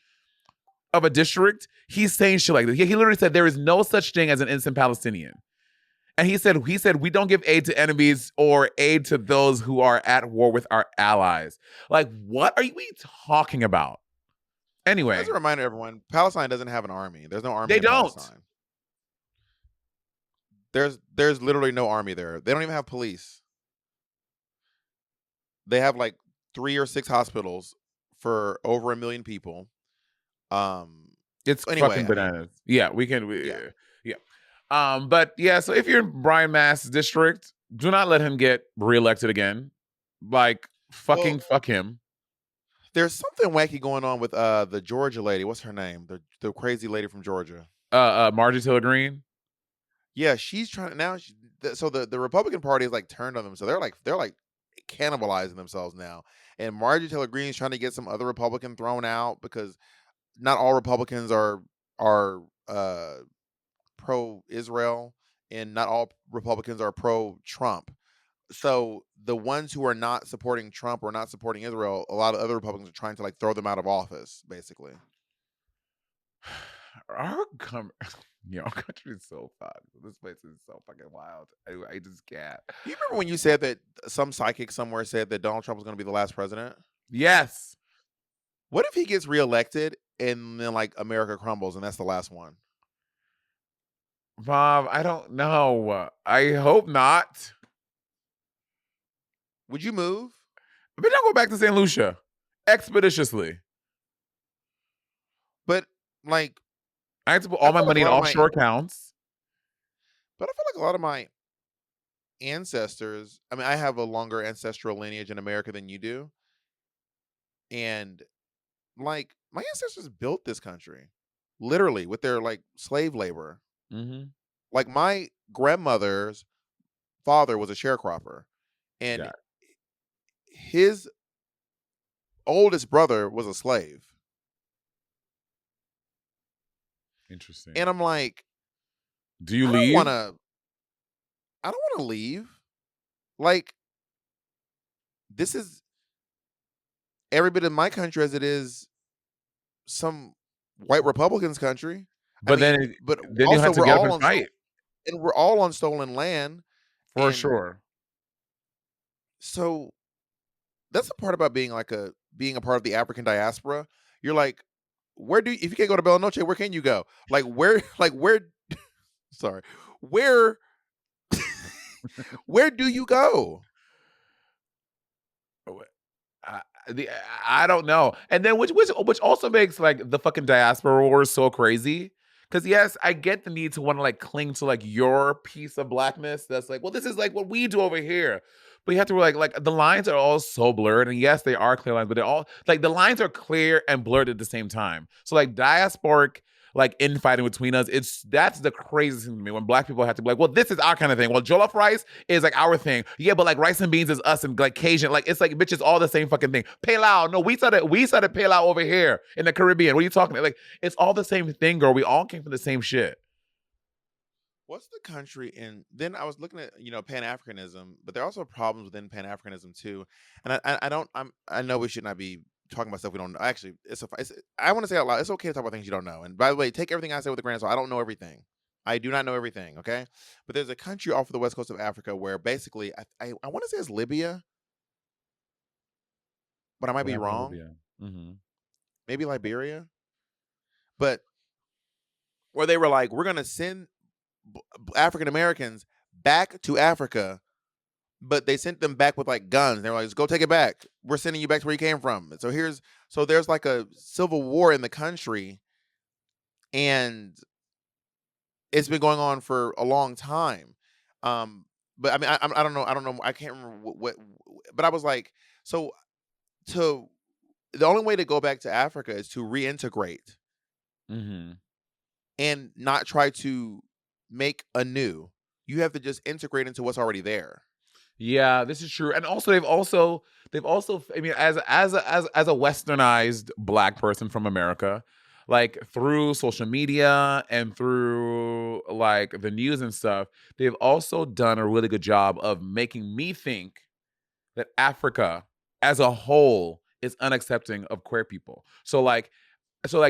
of a district, he's saying shit like this. He literally said there is no such thing as an innocent Palestinian. And he said we don't give aid to enemies or aid to those who are at war with our allies. Like, what are we talking about? Anyway, As a reminder, everyone, Palestine doesn't have an army. There's no army They in don't. Palestine. There's literally no army there. They don't even have police. They have like 3 or 6 hospitals for over 1 million people. it's Anyway, fucking I mean, bananas. Yeah, we can. yeah. But yeah. So if you're in Brian Mast's district, do not let him get reelected again. Like, fucking Well, fuck him. there's something wacky going on with the Georgia lady. What's her name? The crazy lady from Georgia. Marjorie Taylor Greene. Yeah, she's trying to now. So the Republican Party is like turned on them. So they're like cannibalizing themselves now. And Marjorie Taylor Greene is trying to get some other Republican thrown out because not all Republicans are pro-Israel, and not all Republicans are pro-Trump. So the ones who are not supporting Trump or not supporting Israel, a lot of other Republicans are trying to like throw them out of office, basically. Our country is so fucked. This place is so fucking wild. I just can't. Do you remember when you said that some psychic somewhere said that Donald Trump was going to be the last president? Yes. What if he gets reelected and then like America crumbles and that's the last one? Bob, I don't know. I hope not. Would you move? But don't go back to St. Lucia expeditiously. But like, I had to put I all my feel like money a in lot of my offshore accounts. but I feel like a lot of my ancestors, I mean, I have a longer ancestral lineage in America than you do. And like my ancestors built this country literally with their like slave labor. Mm-hmm. Like my grandmother's father was a sharecropper and Yeah. his oldest brother was a slave. Interesting. And I'm like, Do you I leave? don't want to leave. Like, this is every bit of my country as it is some white Republicans' country. But But then you also have to we're get up all and on fight we're all on stolen land. for And sure. So that's the part about being a part of the African diaspora. You're like, where do if you can't go to Bella Noche, where can you go? Like where like where sorry. Where where do you go? I, I don't know. And then which also makes like the fucking diaspora wars so crazy. Cause yes, I get the need to want to like cling to like your piece of blackness. That's like, well, this is like what we do over here. But you have to like the lines are all so blurred. And yes, they are clear lines, but they're all like the lines are clear and blurred at the same time. So like diasporic like infighting between us, that's the craziest thing to me when black people have to be like, well, this is our kind of thing. Well, jollof rice is like our thing. Yeah, but like rice and beans is us and like Cajun. Like it's like bitch, it's all the same fucking thing. Palau. No, we started palau over here in the Caribbean. What are you talking about? Like it's all the same thing, girl. We all came from the same shit. What's the country in then I was looking at, Pan-Africanism, but there are also problems within Pan-Africanism too. And I don't I know we should not be talking about stuff we don't know. Actually, I want to say out loud, it's okay to talk about things you don't know. And by the way, take everything I say with a grain of salt. I don't know everything. I do not know everything, okay? But there's a country off of the west coast of Africa where basically I want to say it's Libya, but I might What be happened in wrong. Libya? Mm-hmm. Maybe Liberia. But where they were like, we're gonna send African Americans back to Africa, but they sent them back with like guns. They were like, "Just go take it back. We're sending you back to where you came from." So there's like a civil war in the country, and it's been going on for a long time. But I mean, I don't know. I can't remember but I was like, so to the only way to go back to Africa is to reintegrate Mm-hmm. and not try to make anew. You have to just integrate into what's already there. Yeah, this is true. And also they've also I mean as a westernized black person from America, like through social media and through like the news and stuff, they've also done a really good job of making me think that Africa as a whole is unaccepting of queer people. So like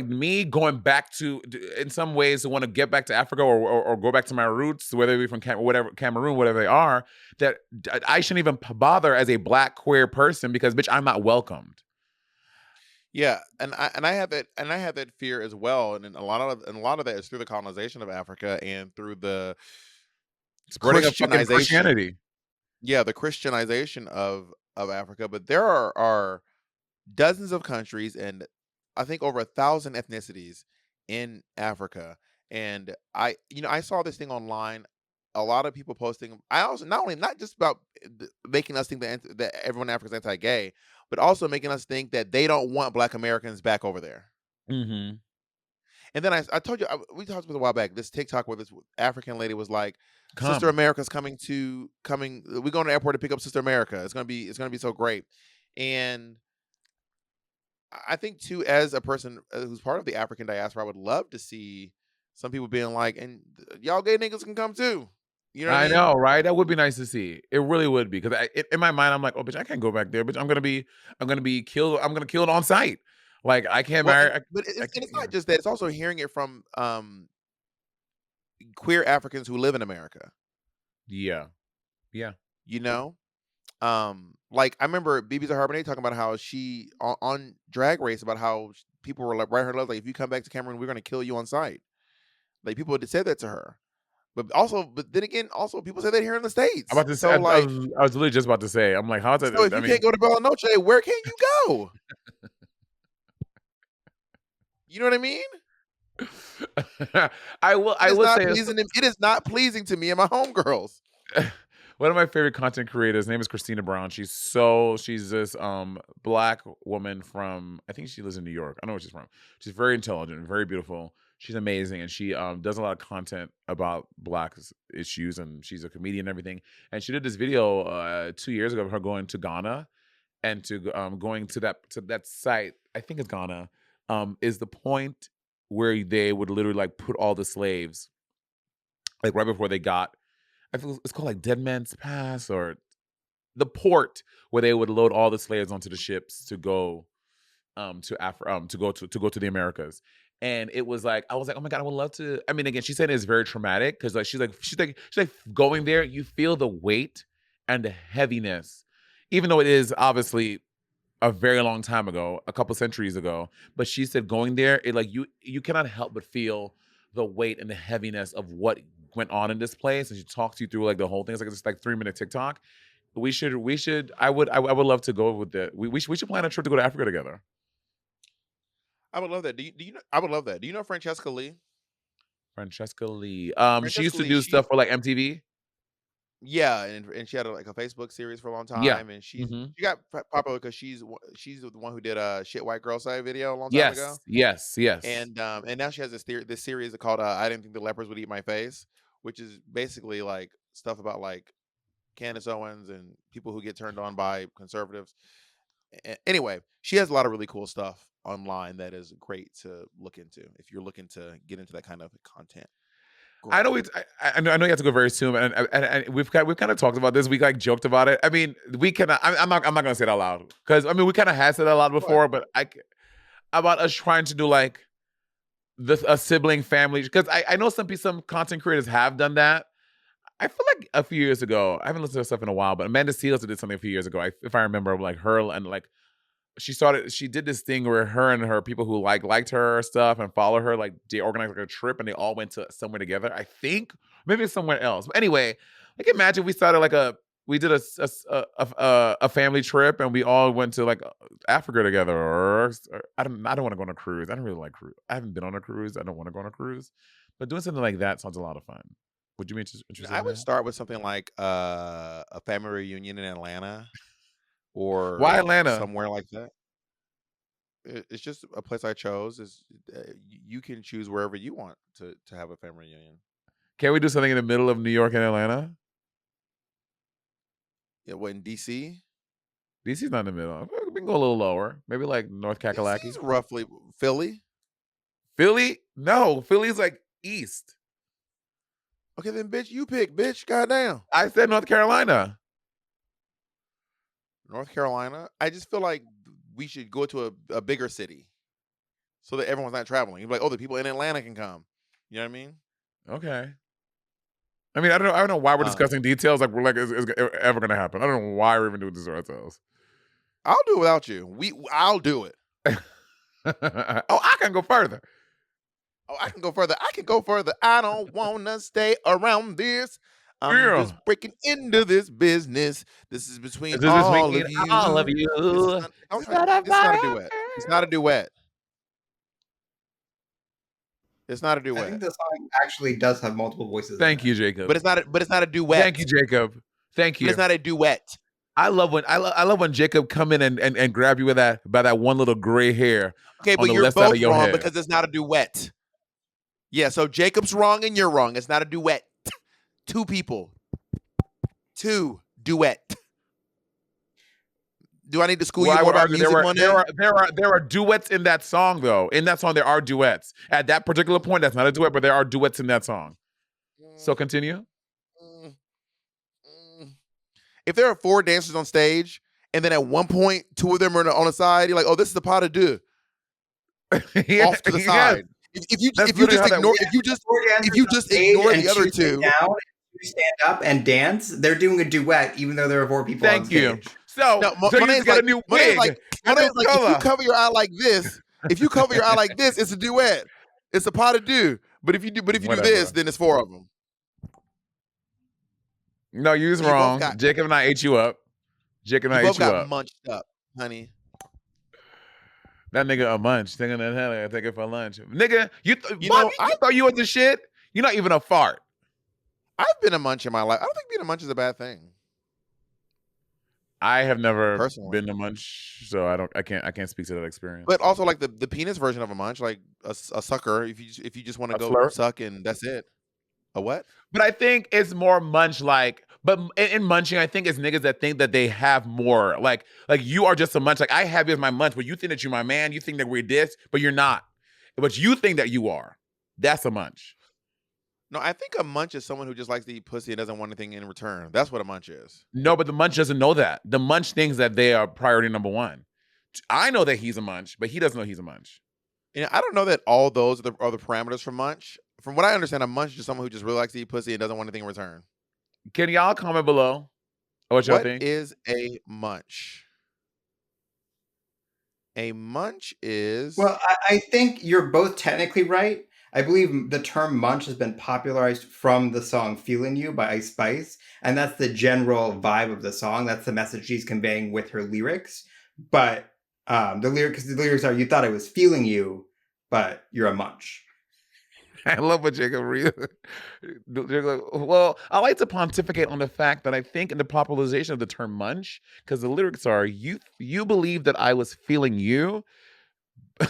me going back to in some ways to want to get back to Africa or go back to my roots, whether it be from whatever Cameroon, whatever they are, that I shouldn't even bother as a black queer person because bitch, I'm not welcomed. Yeah, and I have that fear as well, and then a lot of that is through the colonization of Africa and through the Spreading of fucking Christianization. Christianity. Yeah, the Christianization of Africa. But there are dozens of countries and I think over 1,000 ethnicities in Africa. And I saw this thing online. A lot of people posting. I also not just about making us think that everyone in Africa is anti-gay, but also making us think that they don't want Black Americans back over there. Mm-hmm. And then I told you we talked about a while back this TikTok where this African lady was like, "Sister Come. America's coming. We're going to the airport to pick up Sister America. It's gonna be so great." And I think too, as a person who's part of the African diaspora, I would love to see some people being like, "And y'all gay niggas can come too." You know what I I mean? know, right? That would be nice to see. It really would be because in my mind, I'm like, oh, bitch, I can't go back there, bitch. I'm gonna be killed. I'm gonna kill it on site. Like I can't Well, marry. but I and can't. it's Yeah. not just that; it's also hearing it from queer Africans who live in America. Yeah. Yeah. You know, like I remember BB Zahara talking about how she on Drag Race about how people were like writing her letters like, if you come back to Cameroon, we're gonna kill you on site. Like people had said that to her, but then again, also people say that here in the I'm states. about to say. So like, I was literally just about to say. I'm like, how's so that? if I you mean, can't go to Bella Noche, where can you go? You know what I mean? I will. It I is would not say pleasing. It is not pleasing to me and my homegirls. one of my favorite content creators. Name is Christina Brown. She's this black woman from I think she lives in New York. I know where she's from. She's very intelligent, very beautiful. She's amazing, and she does a lot of content about black issues, and she's a comedian and everything. And she did this video 2 years ago of her going to Ghana and to going to that site. I think it's Ghana. Is the point where they would literally like put all the slaves like right before they got I feel it's called like Dead Man's Pass or the port where they would load all the slaves onto the ships to go to Africa to go to the Americas. And it was like I was like, oh my god, I would love to. I mean, again, she said it's very traumatic because like she's like going there, you feel the weight and the heaviness even though it is obviously a very long time ago, a couple centuries ago. But she said going there, it like you cannot help but feel the weight and the heaviness of what went on in this place. And she talks you through like the whole thing. It's like 3-minute TikTok. We should. I would love to go with that. We should plan a trip to go to Africa together. I would love that. Do you know? I would love that. Do you know Francesca Lee? Francesca Lee. She used Francesca to Lee, do she stuff for like MTV. yeah, and she had like a Facebook series for a long Yeah. time, and Hmm. she got popular because she's the one who did a shit white girl side video a long time ago, Yes. Yes. Yes. and now she has this series called I didn't think the lepers would eat my face, which is basically like stuff about like Candace Owens and people who get turned on by conservatives. Anyway, she has a lot of really cool stuff online that is great to look into if you're looking to get into that kind of content. I know Great. I know you have to go very soon, and we've kind of talked about this. We like joked about it. I mean, we can. I'm not gonna say it out loud because I mean we kind of had said it out loud What? before, but about us trying to do like a sibling family because I know some content creators have done that. I feel like a few years ago, I haven't listened to her stuff in a while, but Amanda Seales did something a few years ago. If I remember, like her and like she did this thing where her and her people who liked her stuff and follow her, like they organized like a trip and they all went to somewhere together. I think maybe it's somewhere else. But anyway, like imagine we started like we did a family trip and we all went to like Africa together, or I don't want to go on a cruise. I don't really like cruise. I haven't been on a cruise. I don't want to go on a cruise, but doing something like that sounds a lot of fun. Would you be interested I in would that? start with something like a family reunion in Atlanta Why or Atlanta? somewhere like that. It's just a place I chose. Is you can choose wherever you want to have a family reunion. Can we do something in the middle of New York and Atlanta? Yeah, what in DC? DC's not in the middle. We can go a little lower. Maybe like North DC's Kakalaki. roughly Philly. Philly? No, Philly's like east. Okay, then bitch, you pick, bitch. Goddamn. I said North Carolina. North Carolina. I just feel like we should go to a bigger city so that everyone's not traveling. You're like, oh, the people in Atlanta can come. You know what I mean? Okay. I mean, I don't know why we're Um, discussing details. Like we're like, is ever gonna happen? I don't know why we're even doing this to ourselves. I'll do it without you. I'll do it. Oh, I can go further. Oh, I can go further. I can go further. I don't wanna stay around this. I'm Yeah. just breaking into this business. This is between This is all between of all of you. This is you. not. Don't try. This is not a duet. It's not a duet. It's not a I think duet. the song actually does have multiple voices. Thank in you, it. Jacob. But it's not. But it's not a duet. Thank you, Jacob. Thank But you. it's not a duet. I love when Jacob come in and grab you with by that one little gray hair Okay, on but the you're left side both of your wrong head. because it's not a duet. Yeah, so Jacob's wrong and you're wrong. It's not a duet. Two people. Two duet. Do I need to school Well, you I more would about argue music, Monet? there are duets in that song though. In that song, there are duets. At that particular point, that's not a duet, but there are duets in that song. So continue. Mm, mm. If there are four dancers on stage, and then at one point two of them are on the side, you're like, "Oh, this is the pas de deux." Yeah, Off to the yes. side. That's If you literally just how that ignore works. Four if dancers you on just stage ignore and the other two sit two, down, and two stand up and dance. They're doing a duet, even though there are four people on Thank you. stage. So, no, so you Monet's just get like a new Monet's wig, like a new Monet's like if you color. cover your eye like this, it's a duet. It's a pas de deux. But if you do this, Whatever. then it's four of them. No, you was So you both wrong. got Jacob and I ate you up. Jacob and I ate you up. munched up, honey. That nigga a munch. Thinking that hell, I take it for lunch. Nigga, You Bob, know, you thought you was the shit? You're not even a fart. I've been a munch in my life. I don't think being a munch is a bad thing, I have never personally. been to munch, so I can't speak to that experience. But also like the penis version of a munch, like a sucker. If you just want to A go flirt. suck and that's it. A what? But I think it's more munch like. But in munching, I think it's niggas that think that they have more. Like you are just a munch. Like I have you as my munch, but you think that you're my man. You think that we're this, but you're not. But you think that you are. That's a munch. No, I think a munch is someone who just likes to eat pussy and doesn't want anything in return. That's what a munch is. No, but the munch doesn't know that. The munch thinks that they are priority number one. I know that he's a munch, but he doesn't know he's a munch. You know, I don't know that all those are the parameters for munch. From what I understand, a munch is someone who just really likes to eat pussy and doesn't want anything in return. Can y'all comment below? What y'all What think? is a munch? A munch Well, is I think you're both technically right. I believe the term munch has been popularized from the song Feeling You by Ice Spice, and that's the general vibe of the song. That's the message she's conveying with her lyrics. But the lyrics are, you thought I was feeling you, but you're a munch. I love what Jacob read. Well, I like to pontificate on the fact that I think in the popularization of the term munch, because the lyrics are, you believe that I was feeling you. but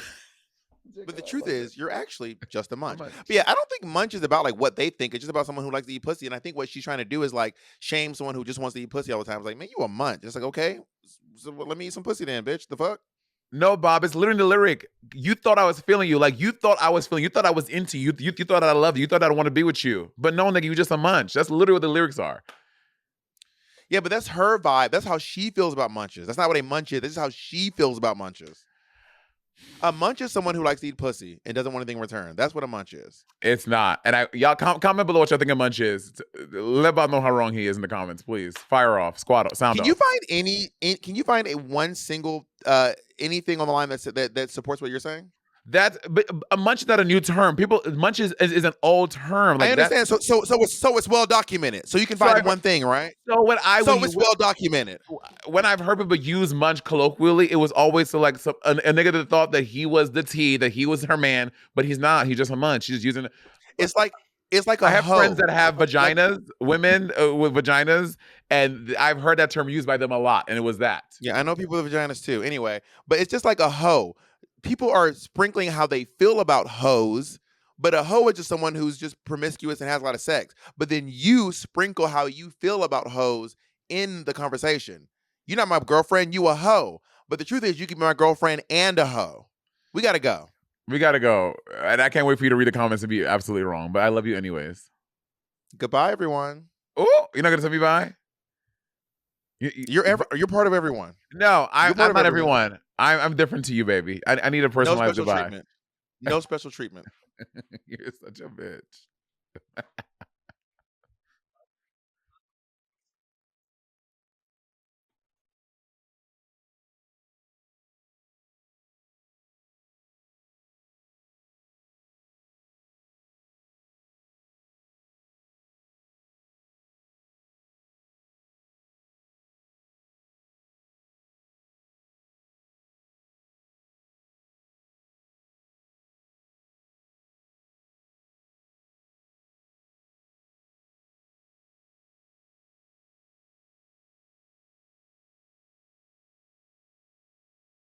the Jacob, I truth love it. is you're actually just a A munch. But munch. yeah, I don't think munch is about like what they think. It's just about someone who likes to eat pussy. And I think what she's trying to do is like shame someone who just wants to eat pussy all the time. It's like, man, you a munch. It's like, okay, so let me eat some pussy then, bitch. The fuck? No, Bob, it's literally the lyric. You thought I was feeling you. Like, you thought I was feeling you. Thought I was into you. You thought I loved you. You thought I want to be with you. But no, nigga, you just a munch. That's literally what the lyrics are. Yeah, but that's her vibe. That's how she feels about munches. That's not what a munch is. This is how she feels about munches. A munch is someone who likes to eat pussy and doesn't want anything in return. That's what a munch is. It's not. And y'all comment below what y'all think a munch is. Let Bob know how wrong he is in the comments, please. Fire off, squad off, sound Can off. you find can you find a one single anything on the line that supports what you're saying? But a munch is not a new term. People munch is an old term. Like I that. understand. So it's well documented. So you can So find I've, one thing, right? so So it's well documented. when I've heard people use munch colloquially, it was always to like a nigga that thought that he was the T, that he was her man, but he's not. He's just a munch. He's just using it. It's like a I have friends hoe. that have vaginas, women with vaginas, and I've heard that term used by them a lot, and it was that. Yeah, I know people with vaginas too. Anyway, but it's just like a hoe. People are sprinkling how they feel about hoes, but a hoe is just someone who's just promiscuous and has a lot of sex. But then you sprinkle how you feel about hoes in the conversation. You're not my girlfriend, you a hoe. But the truth is you can be my girlfriend and a hoe. We gotta go. We gotta go, and I can't wait for you to read the comments and be absolutely wrong. But I love you anyways. Goodbye, everyone. Oh, you're not gonna tell me bye. You're part of everyone. No, I'm part of not everyone. everyone. I'm different to you, baby. I need a No personalized special goodbye. treatment. No special treatment. You're such a bitch.